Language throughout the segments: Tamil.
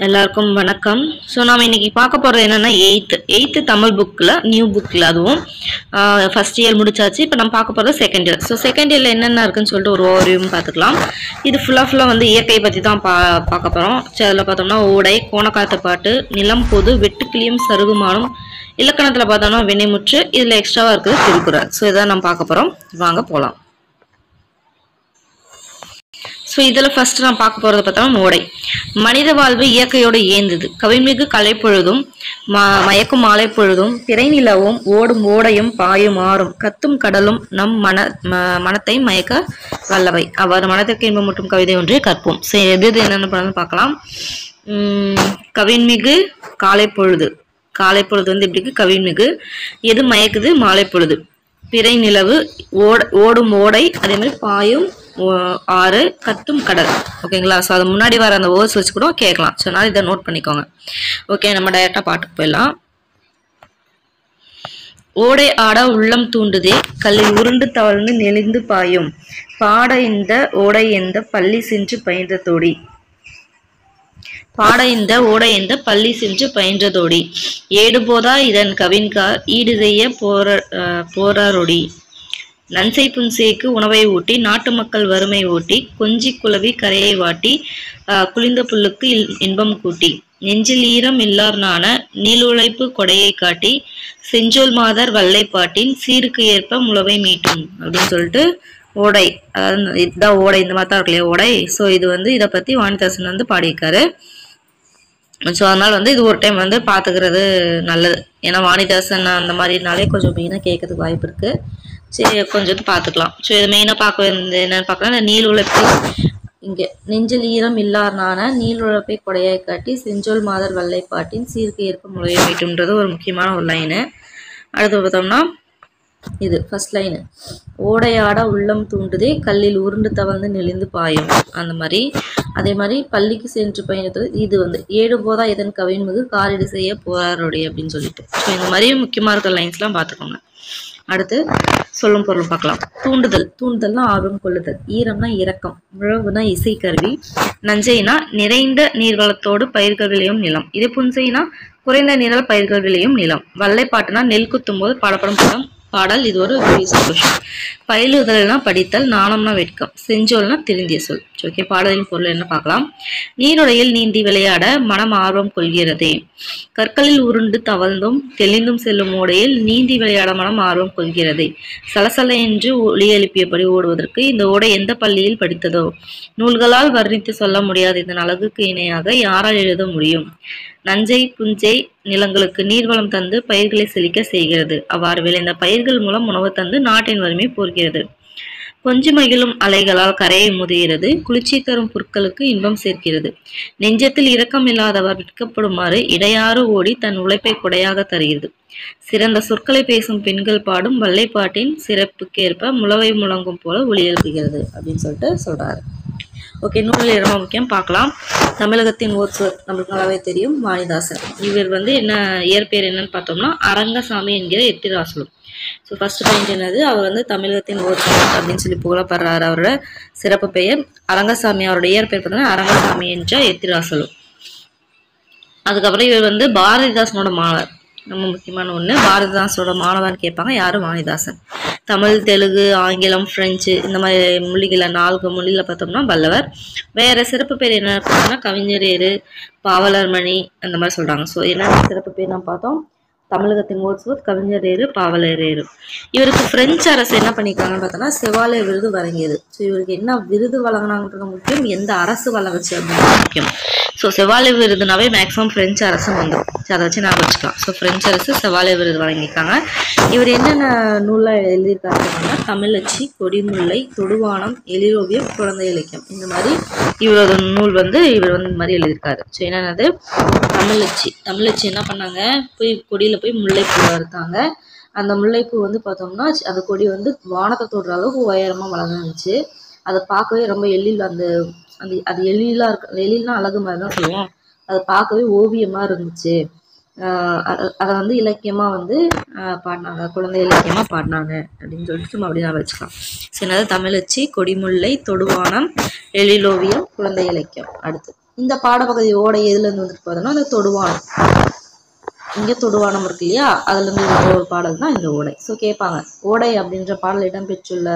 எல்லாருக்கும் வணக்கம். ஸோ நாம் இன்னைக்கு பார்க்க போகிறது என்னென்னா எயித்து தமிழ் புக்கில் நியூ புக்கில் அதுவும் ஃபஸ்ட் இயர் முடிச்சாச்சு. இப்போ நம்ம பார்க்க போகிறது செகண்ட் இயர். ஸோ செகண்ட் இயரில் என்னென்ன இருக்குன்னு சொல்லிட்டு ஒரு ஓவர்வியூவும் பார்த்துக்கலாம். இது ஃபுல்லாக வந்து இயற்கையை பற்றி தான் பார்க்க போகிறோம். ஸோ அதில் பார்த்தோம்னா ஓடை, கோணக்காத்து பாட்டு, நிலம் பொது, வெட்டுக்கிளியும் சருகுமானும், இலக்கணத்தில் பார்த்தோம்னா வினைமுற்று, இதில் எக்ஸ்ட்ராவாக இருக்குது திருக்குறள். ஸோ இதான் நம்ம பார்க்க போகிறோம். வாங்க போகலாம். ஸோ இதில் ஃபர்ஸ்ட் நான் பார்க்க போகிறது பார்த்தோம்னா ஓடை. மனித வாழ்வு இயற்கையோடு ஏந்தது. கவிமிகு கலைப்பொழுதும் மயக்கும் மாலை பொழுதும், பிறை நிலவும் ஓடும் ஓடையும் பாயும் ஆறும், கத்தும் கடலும் நம் மனத்தை மயக்க வல்லவை. அவ்வாறு மனத்திற்கு இன்பம் மற்றும் கவிதை ஒன்றே கற்போம். ஸோ எது என்னென்ன பண்ணணும் பார்க்கலாம். கவின்மிகு காலைப்பொழுது. காலைப்பொழுது வந்து எப்படி இருக்கு? கவின்மிகு. எது மயக்குது? மாலை பொழுது. பிறை நிலவு, ஓடும் ஓடை, அதே மாதிரி பாயும் ஆறு, கத்தும் கடல். ஓகேங்களா? ஸோ அது முன்னாடி வர அந்த வேர்ட்ஸ் வச்சு கூட கேட்கலாம். ஸோ அதனால இதை நோட் பண்ணிக்கோங்க. ஓகே, நம்ம டைரக்டா பாட்டுக்கு போயிடலாம். ஓடை ஆட உள்ளம் தூண்டுதே, கல்லில் உருண்டு தவழ்ந்து நெளிந்து பாயும், பாட இந்த ஓடை எந்த பள்ளி சென்று பயின்றதோடி. பாட இந்த ஓடை எந்த பள்ளி சென்று பயின்றதோடி, ஏடு போதா இதன் கவின்கார் ஈடு செய்ய போராரொடி. நன்சை புன்சைக்கு உணவை ஊட்டி, நாட்டு மக்கள் வறுமை ஊட்டி, கொஞ்சி குளவி கரையை வாட்டி, குளிந்த புல்லுக்கு இன்பம் கூட்டி, நெஞ்சில் ஈரம் இல்லார் நாண நீளுழைப்பு கொடையை காட்டி, செஞ்சோல் மாதர் வல்லை பாட்டின் சீருக்கு ஏற்ப முளவை மீட்டும் அப்படின்னு சொல்லிட்டு ஓடை. அதாவது இதுதான் ஓடை. இந்த மாதிரி தான் இருக்கு இல்லையா ஓடை. ஸோ இது வந்து இதை பற்றி வாணிதாசன் வந்து பாடியிருக்காரு. ஸோ அதனால வந்து இது ஒரு டைம் வந்து பார்த்துக்கிறது நல்லது. ஏன்னா வாணிதாசன் அந்த மாதிரினாலே கொஞ்சம் மெயினாக கேட்கறதுக்கு வாய்ப்பு இருக்கு. சரி, கொஞ்சம் பார்த்துக்கலாம். ஸோ இது மெயினாக பார்க்க என்னன்னு பார்க்கலாம். இந்த நீள் உழைப்பு, இங்கே நெஞ்சில் ஈரம் இல்லார்னான நீள் உழைப்பை கொடையாய் காட்டி, செஞ்சோல் மாதர் வல்லை பாட்டின் சீருக்கு ஏற்ப முளைய வைட்டும்ன்றது ஒரு முக்கியமான ஒரு லைனு. அடுத்து பார்த்தோம்னா இது ஃபர்ஸ்ட் லைனு. ஓடையாட உள்ளம் தூண்டுதே, கல்லில் உருண்டு தவழ்ந்து நெளிந்து பாயும். அந்த மாதிரி அதே மாதிரி பள்ளிக்கு சென்று பயணித்தது. இது வந்து ஏடு போதா இதன் கவின்மிகு காரிடு செய்ய போராரோடி அப்படின்னு சொல்லிட்டு. ஸோ இந்த மாதிரி முக்கியமாக இருக்கிற லைன்ஸ்லாம் பார்த்துக்கோங்க. அடுத்து சொல்லும் பொருள் பார்க்கலாம். தூண்டுதல். தூண்டுதல்னா ஆர்வம் கொள்ளுதல். ஈரம்னா இரக்கம். முழவுனா இசைக்கருவி. நஞ்சைனா நிறைந்த நீர்வளத்தோடு பயிர்கள் விளையும் நிலம். இது புன்சைனா குறைந்த நீரால் பயிர்கள் விளையும் நிலம். வல்லைப்பாட்டுனா நெல் குத்தும் போது பாடப்படும் பாடல். இது ஒரு சந்தோஷம். பயிலுதல்னா படித்தல். நாணம்னா வெட்கம். செஞ்சோல்னா திருந்திய சொல். ஓகே, பாடலின் பொருள் என்ன பார்க்கலாம். நீருடையில் நீந்தி விளையாட மனம் ஆர்வம் கொள்கிறதே. கற்களில் உருண்டு தவழ்ந்தும் தெளிந்தும் செல்லும் ஓடையில் நீந்தி விளையாட மனம் ஆர்வம் கொள்கிறதே. சலசல என்று ஒளி எழுப்பியபடி ஓடுவதற்கு இந்த ஓடை எந்த பள்ளியில் படித்ததோ. நூல்களால் வர்ணித்து சொல்ல முடியாத இதன் அழகுக்கு இணையாக யாரால் எழுத முடியும். நஞ்சை புஞ்சை நிலங்களுக்கு நீர்வளம் தந்து பயிர்களை செழிக்க செய்கிறது. அவ்வாறு விளைந்த பயிர்கள் மூலம் உணவு தந்து நாட்டின் வறுமை போர்க்கிறது. கொஞ்சி மகிழும் அலைகளால் கரையை முதுகிறது. குளிர்ச்சி தரும் புற்களுக்கு இன்பம் சேர்க்கிறது. நெஞ்சத்தில் இரக்கம் இல்லாதவர் விற்கப்படுமாறு இடையாறு ஓடி தன் உழைப்பை கொடையாக தருகிறது. சிறந்த சொற்களை பேசும் பெண்கள் பாடும் வல்லைப்பாட்டின் சிறப்புக்கேற்ப முளவை முழங்கும் போல ஒளி எழுப்புகிறது அப்படின்னு சொல்லிட்டு சொல்றாரு. ஓகே, நூலில் ரொம்ப முக்கியம் பார்க்கலாம். தமிழகத்தின் ஓர்ஸ்வர் நம்மளுக்கு நல்லாவே தெரியும், வாணிதாசன். இவர் வந்து என்ன இயற்பெயர் என்னன்னு பார்த்தோம்னா அரங்கசாமி என்கிற எத்திராசலும். ஸோ ஃபர்ஸ்ட் பாயிண்ட் என்னது, அவர் வந்து தமிழகத்தின் ஓர்ஸ்வர் அப்படின்னு சொல்லி புகழப்படுறாரு. அவரோட சிறப்பு பெயர் அரங்கசாமி. அவரோட இயற்பெயர் பார்த்தோம்னா அரங்கசாமி என்ற எத்திராசலும். அதுக்கப்புறம் இவர் வந்து பாரதிதாசனோட மாணவர். ரொம்ப முக்கியமான ஒன்று, பாரதிதாசனோட மாணவன் கேட்பாங்க. யாரும்? வாணிதாசன். தமிழ், தெலுங்கு, ஆங்கிலம், பிரெஞ்சு இந்த மாதிரி மொழிகளை 4 மொழியில் பார்த்தோம்னா வல்லவர். வேற சிறப்பு பேர் என்ன பார்த்தோம்னா கவிஞரேறு, பாவலர்மணி அந்த மாதிரி சொல்றாங்க. ஸோ என்ன சிறப்பு பேர் நான் பார்த்தோம். தமிழகத்தின் ஓர்ஸ்வர்த், கவிஞரேறு, பாவலரேறு. இவருக்கு பிரெஞ்சு அரசு என்ன பண்ணியிருக்காங்கன்னு பார்த்தோம்னா செவாலியர் விருது வழங்கியது. ஸோ இவருக்கு என்ன விருது வழங்கினாங்கன்றது முக்கியம், எந்த அரசு வழங்குச்சு அப்படின்றது முக்கியம். ஸோ செவாலியர் விருதுனாவே மேக்ஸிமம் பிரெஞ்சு அரசு வந்துடும். ஸோ அதை வச்சு நான் வச்சுக்கலாம். ஸோ பிரெஞ்சு அரசு செவாலியர் விருது வழங்கியிருக்காங்க. இவர் என்னென்ன நூலில் எழுதியிருக்காருன்னா தமிழச்சி, கொடிமுல்லை, தொடுவானம், எழிலோவியம், குழந்தை இலக்கியம். இந்த மாதிரி இவரோட நூல் வந்து இவர் வந்து இந்த மாதிரி எழுதியிருக்காரு. ஸோ என்னென்னது, தமிழச்சி. தமிழச்சி என்ன பண்ணாங்க, கொடியில் போய் முல்லைப்பூ அறுத்தாங்க. அந்த முல்லைப்பூ வந்து பார்த்தோம்னா அந்த கொடி வந்து வானத்தை தொடுற அளவுக்கு உயரமாக வளர்ந்துருந்துச்சு. அதை பார்க்கவே ரொம்ப எழில் அந்த அந்த அது எழிலாக இருக்கு. எழில்னா அழகு மாதிரி தான் சொல்லுவோம். அதை பார்க்கவே ஓவியமாக இருந்துச்சு. அதை வந்து இலக்கியமாக வந்து பாடினாங்க, குழந்தை இலக்கியமாக பாடினாங்க அப்படின்னு சொல்லிட்டு சும்மா அப்படி நான் வச்சுக்கலாம். சரி, தமிழச்சி, கொடிமுல்லை, தொடுவானம், எழிலோவியம், குழந்தை இலக்கியம். அடுத்து இந்த பாடப்பகுதி ஓடை எதுலேருந்து வந்துட்டு போகுதுன்னா அந்த தொடுவானம். இங்கே தொடுவானம் இருக்கு இல்லையா, அதுலேருந்து ஒரு பாடல் தான் இந்த ஓடை. ஸோ கேட்பாங்க, ஓடை அப்படின்ற பாடல் இடம்பெற்றுள்ள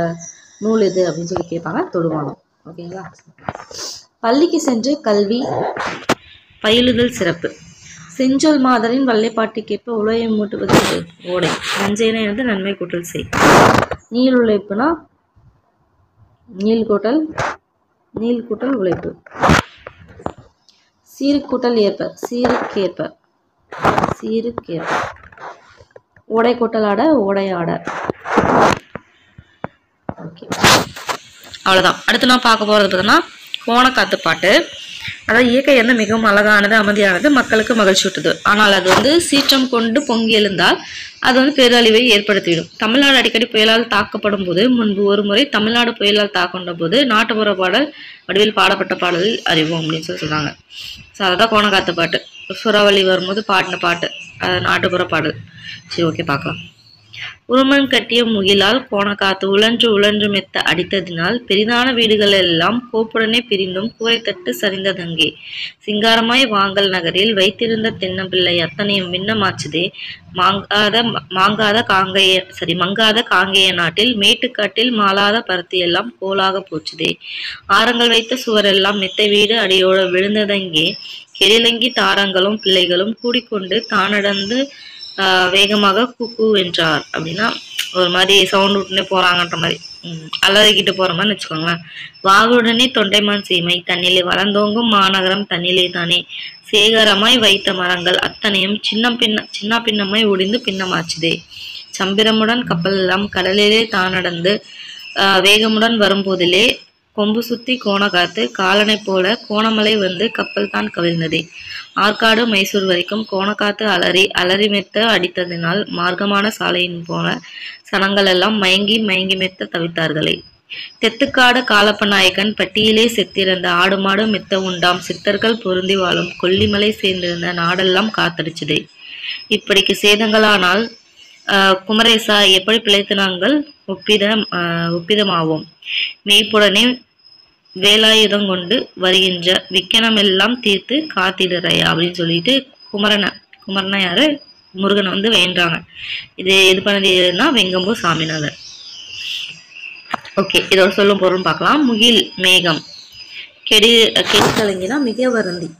நூல் எது அப்படின்னு சொல்லி கேட்பாங்க, தொடுவானம். ஓகேங்களா. பள்ளிக்கு சென்று கல்வி பயிலுதல் சிறப்பு. செஞ்சொல் மாதரின் வல்லைப்பாட்டுக்கேற்ப உழையை மூட்டுவது ஓடை. நஞ்சையினை வந்து நன்மை கூட்டல் செய். நீள் உழைப்புனா நீள் கூட்டல் உழைப்பு. சீர்கூட்டல் ஏற்ப சீருக்கேற்ப. ஓடை கூட்டல் ஆட ஓடையாட. ஓகே, அவ்வளோதான். அடுத்து நான் பார்க்க போகிறது பார்த்தோன்னா கோணக்காத்து பாட்டு. அதாவது இயற்கை வந்து மிகவும் அழகானது, அமைதியானது, மக்களுக்கு மகிழ்ச்சியூட்டுது. ஆனால் அது வந்து சீற்றம் கொண்டு பொங்கி எழுந்தால் அது வந்து பேரழிவை ஏற்படுத்திவிடும். தமிழ்நாடு அடிக்கடி புயலால் தாக்கப்படும் போது, முன்பு ஒரு முறை தமிழ்நாடு புயலால் தாக்கொண்ட போது நாட்டுப்புற பாடல் வடிவில் பாடப்பட்ட பாடலில் அறிவோம் அப்படின்னு சொல்லி சொல்றாங்க. ஸோ அதுதான் கோணக்காத்து பாட்டு. சூறாவளி வரும்போது பாடின பாட்டு, நாட்டுப்புற பாடல். சரி, ஓகே, பார்க்கலாம். உருமன் கட்டிய முகிலால் கோணக்காத்து உழன்று மெத்த அடித்ததினால் பெரிதான வீடுகள் எல்லாம் கோப்புடனே பிரிந்தும் கூரை தட்டு சரிந்ததங்கே. சிங்காரமாய் வாங்கல் நகரில் வைத்திருந்த தென்னம்பிள்ளை அத்தனையும் மின்னமாச்சுதே. மங்காத காங்கேய நாட்டில் மேட்டுக்காட்டில் மாளாத பருத்தி எல்லாம் கோலாக போச்சுதே. ஆரங்கள் வைத்த சுவரெல்லாம் மெத்தை வீடு அடியோட விழுந்ததங்கே. கெளிலங்கி தாரங்களும் பிள்ளைகளும் கூடிக்கொண்டு தானடந்து வேகமாக கூக்கு என்றார். அப்படின்னா ஒரு மாதிரி சவுண்ட் விட்டுனே போறாங்கன்ற மாதிரி, அலறிக்கிட்டு போற மாதிரி வச்சுக்கோங்களேன். வாகுடனே தொண்டைமான் சீமை தன்னிலே வளர்ந்தோங்கும் மாநகரம் தன்னிலே தானே. சேகரமாய் வைத்த மரங்கள் அத்தனையும் சின்ன பின்னமாய் ஒடிந்து பின்னமாச்சுதே. சம்பிரமுடன் கப்பல் எல்லாம் கடலிலே தானடந்து வேகமுடன் வரும்போதிலே கொம்பு சுத்தி கோணக்காத்து காலனை போல கோணமலை வந்து கப்பல் தான் கவிழ்ந்ததே. ஆற்காடு மைசூர் வரைக்கும் கோணக்காத்து அலறி மெத்த அடித்ததினால் மார்க்கமான சாலையின் போல சனங்கள் எல்லாம் மயங்கி மெத்த தவித்தார்களே. தெத்துக்காடு காலப்ப நாயக்கன் பட்டியிலே செத்திருந்த ஆடு மாடு மெத்த உண்டாம் சித்தர்கள் பொருந்தி வாழும் கொல்லிமலை சேர்ந்திருந்த நாடெல்லாம் காத்தடிச்சதே. இப்படிக்கு சேதங்களானால் குமரேசா எப்படி பிழைத்து நாங்கள் ஒப்பிதமாவோம். மெய்ப்புடனே வேலாயுதம் கொண்டு வருகின்ற விக்கனம் எல்லாம் தீர்த்து காத்திடுறையா அப்படின்னு சொல்லிட்டு குமரனை யாரு, முருகனை வந்து வேண்டாங்க. இது பண்ணதுன்னா வெங்கம்பூர் சாமிநாதர். ஓகே, இதோட சொல்லும் பொருள் பார்க்கலாம். முகில் மேகம், கெடுக்கலங்கினா மிக வருந்தி,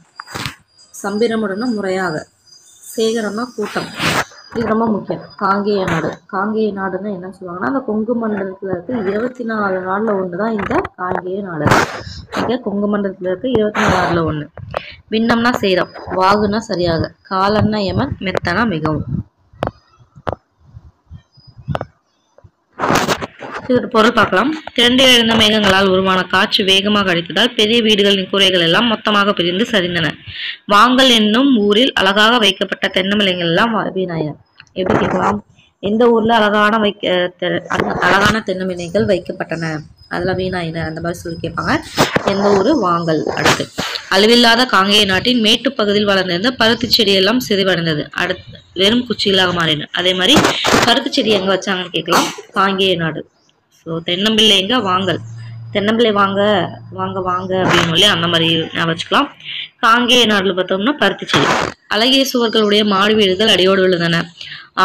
சம்பிரமுடனா முறையாக, சேகரம்னா கூட்டம், இது ரொம்ப முக்கியம். காங்கேய நாடுன்னா என்ன சொல்லுவாங்கன்னா, அந்த கொங்கு மண்டலத்துல இருக்கு 24 நாடுல ஒண்ணுதான் இந்த காங்கேய நாடு. இங்க கொங்கு மண்டலத்துல இருக்கு 24 நாடுல ஒண்ணு. பின்னம்னா சேரம், வாகுனா சரியாக, காலன்னா யமன், மெத்தனா மிகவும். இதோட பொருள் பார்க்கலாம். திரண்டு எழுந்த மேகங்களால் உருவான காற்று வேகமாக அடித்ததால் பெரிய வீடுகளின் கூரைகள் எல்லாம் மொத்தமாக பிரிந்து சரிந்தன. வாங்கல் என்னும் ஊரில் அழகாக வைக்கப்பட்ட தென்னமலைகள் எல்லாம் வீணாயின. எப்படி கேட்கலாம், எந்த ஊர்ல அழகான தென்னமலைகள் வைக்கப்பட்டன, அதெல்லாம் வீணாயின, அந்த மாதிரி சொல்லி கேட்பாங்க. எந்த ஊரு, வாங்கல். அடுத்து, அழிவில்லாத காங்கேய நாட்டின் மேட்டு பகுதியில் வளர்ந்திருந்த பருத்தி செடியெல்லாம் சிதைவடைந்தது, அடுத்து வெறும் குச்சிகளாக மாறின. அதே மாதிரி பருத்தி செடி எங்க வச்சாங்கன்னு கேட்கலாம், காங்கேய நாடு. ஸோ தென்னம்பிள்ளை எங்க, வாங்கல். தென்னம்பிள்ளை வாங்க அப்படின்னு அந்த மாதிரி நான் வச்சுக்கலாம். காங்கேய நாடுல பார்த்தோம்னா பருத்தி செடி. அழகிய சுவர்களுடைய மாடி வீடுகள் அடியோடு விழுந்தன.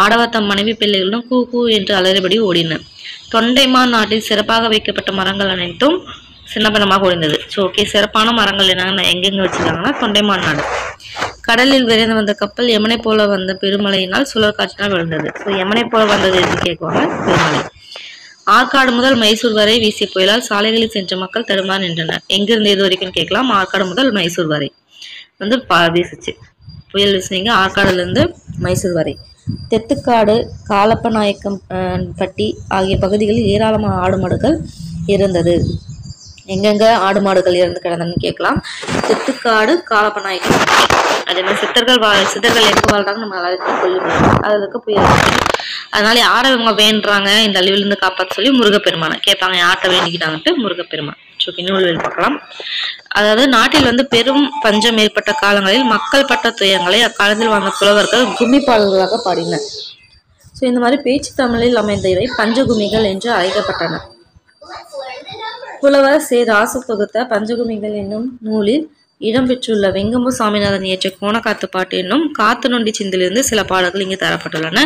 ஆடவர் தம் மனைவி பிள்ளைகளுடன் கூ கூ என்று அலறிபடி ஓடின. தொண்டைமான் நாட்டில் சிறப்பாக வைக்கப்பட்ட மரங்கள் அனைத்தும் சின்னப்பனமாக ஒழிந்தது. ஸோ ஓகே, சிறப்பான மரங்கள் என்னன்னா எங்கெங்க வச்சிருக்காங்கன்னா தொண்டைமான் நாடு. கடலில் விரைந்து வந்த கப்பல் யமனை போல வந்த பெருமழையினால் சுழல் காற்றினால் விழுந்தது. ஸோ யமனை போல வந்தது என்று கேட்குவாங்க, பெருமழை. ஆற்காடு முதல் மைசூர் வரை வீசிய புயலால் சாலைகளில் சென்ற மக்கள் தடுமாறி நின்றனர். எங்கிருந்து எது வரைக்கும் கேட்கலாம், ஆற்காடு முதல் மைசூர் வரை வந்து வீசுச்சு புயல். வீசுனீங்க ஆற்காடுல இருந்து மைசூர் வரை. தெத்துக்காடு, காலப்ப நாயக்கம் பட்டி ஆகிய பகுதிகளில் ஏராளமான ஆடு மாடுகள் இருந்தது. எங்கெங்க ஆடு மாடுகள் இறந்து கிடந்தன்னு கேட்கலாம். தெத்துக்காடு, காலப்ப நாயக்கம் பட்டி. அதே மாதிரி சித்தர்கள் எங்க வாழ்றாங்க, நம்ம எல்லாருக்கும் கொல்லிமலை, அதுல இருக்க புயல். அதனால யாரை இவங்க வேண்டுறாங்க இந்த அழிவிலிருந்து காப்பாற்ற சொல்லி முருகப்பெருமானை கேட்பாங்க. யார்கிட்ட வேண்டிக்கிட்டாங்கன்ட்டு முருகப்பெருமான். நூல்வேல் பார்க்கலாம். அதாவது நாட்டில் வந்து பெரும் பஞ்சம் ஏற்பட்ட காலங்களில் மக்கள் பட்ட துயரங்களை அக்காலத்தில் வாழ்ந்த புலவர்கள் கும்மி பாடல்களாக பாடினர். ஸோ இந்த மாதிரி பேச்சு தமிழில் அமைந்த இவை பஞ்சகுமிகள் என்று அழைக்கப்பட்டன. புலவர் சே ராசு தொகுத்த பஞ்சகுமிகள் என்னும் நூலில் இடம்பெற்றுள்ள வெங்கம்பு சாமிநாதன் இயற்றிய கோணக்காத்து பாட்டு என்னும் காத்து நொண்டி சிந்திலிருந்து சில பாடல்கள் இங்கே தரப்பட்டுள்ளன.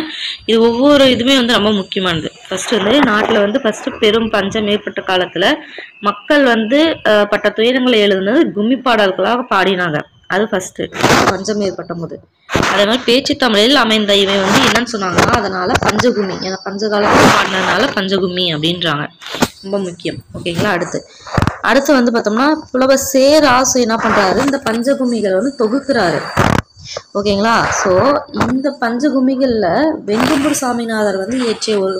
இது ஒவ்வொரு இதுவுமே வந்து ரொம்ப முக்கியமானது. ஃபர்ஸ்ட் வந்து நாட்டில் வந்து ஃபர்ஸ்ட் பெரும் பஞ்சம் ஏற்பட்ட காலத்துல மக்கள் வந்து பட்ட துயரங்களை எழுதுனது கும்மி பாடல்களாக பாடினாங்க. அது ஃபர்ஸ்ட் பஞ்சம் ஏற்பட்ட போது. அதே மாதிரி பேச்சு தமிழில் அமைந்த இவை வந்து என்னன்னு சொன்னாங்கன்னா அதனால பஞ்சகும்மி, ஏன்னா பஞ்ச காலத்துல பாடினதுனால பஞ்சகும்மி அப்படின்றாங்க. ரொம்ப முக்கியம். ஓகேங்களா. அடுத்து வந்து பார்த்தோம்னா புலவர் சேராசு என்ன பண்றாரு, இந்த பஞ்சகும்மிகளை வந்து தொகுக்கிறாரு. ஓகேங்களா. ஸோ இந்த பஞ்சகும்மிகள்ல வெங்கம்பூர் சாமிநாதர் வந்து இயற்றிய ஒரு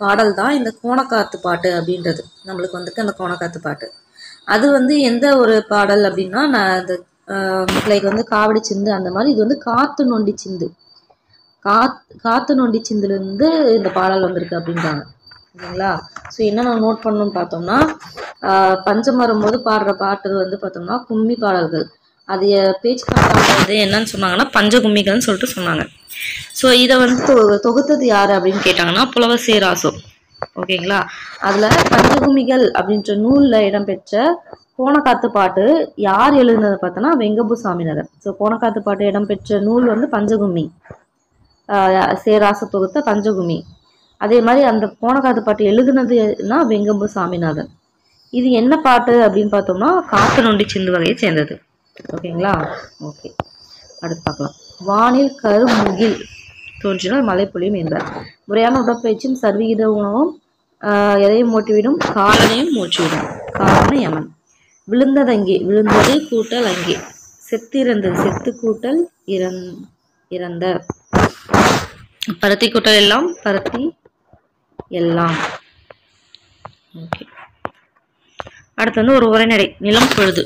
பாடல் தான் இந்த கோணக்காத்து பாட்டு அப்படின்றது. நம்மளுக்கு வந்துட்டு அந்த கோணக்காத்து பாட்டு அது வந்து எந்த ஒரு பாடல் அப்படின்னா, நான் அந்த லைக் வந்து காவடி சிந்து அந்த மாதிரி, இது வந்து காத்து நொண்டி சிந்து, காத்து நொண்டி சிந்துல இருந்து இந்த பாடல் வந்திருக்கு அப்படின்றாங்க. ஓகேங்களா. ஸோ என்னென்ன நோட் பண்ணணும்னு பார்த்தோம்னா, பஞ்சம் வரும்போது பாடுற பாட்டு வந்து பார்த்தோம்னா கும்மி பாடல்கள். அது பேச்சு பாடுறது என்னன்னு சொன்னாங்கன்னா பஞ்சகும்மிகள்னு சொல்லிட்டு சொன்னாங்க. ஸோ இதை வந்து தொகுத்தது யாரு அப்படின்னு கேட்டாங்கன்னா புலவர் சேராசு. ஓகேங்களா. அதுல பஞ்சகும்மிகள் அப்படின்ற நூல்ல இடம்பெற்ற கோணக்காத்து பாட்டு யார் எழுதுனது பார்த்தோன்னா வெங்கம்பு சாமிநாதன். ஸோ கோணக்காத்து பாட்டு இடம்பெற்ற நூல் வந்து பஞ்சகும்மி, சேராசு தொகுத்த பஞ்சகும்மி. அதே மாதிரி அந்த கோணக்காத்து பாட்டு எழுதுனதுன்னா வெங்கம்பு சாமிநாதன். இது என்ன பாட்டு அப்படின்னு பார்த்தோம்னா காத்து நொண்டி சிந்து வகையை சேர்ந்தது. ஓகேங்களா. ஓகே, அடுத்து பார்க்கலாம். வானில் கருமுகில் தோன்றினால் மழை பொழியும் என்பார். முறையான உடற்பயிற்சியும் சர்வீத உணவும் எதையும் மூட்டிவிடும், காலனையும் மூச்சுவிடும். காரண யமன். விழுந்ததங்கே, விழுந்தது கூட்டல் அங்கே. செத்திறந்தது, செத்து கூட்டல் இறந்த. பருத்தி கூட்டல் எல்லாம், பருத்தி எல்லாம். ஓகே, அடுத்து வந்து ஒரு உரைநடை. நிலம் பொழுது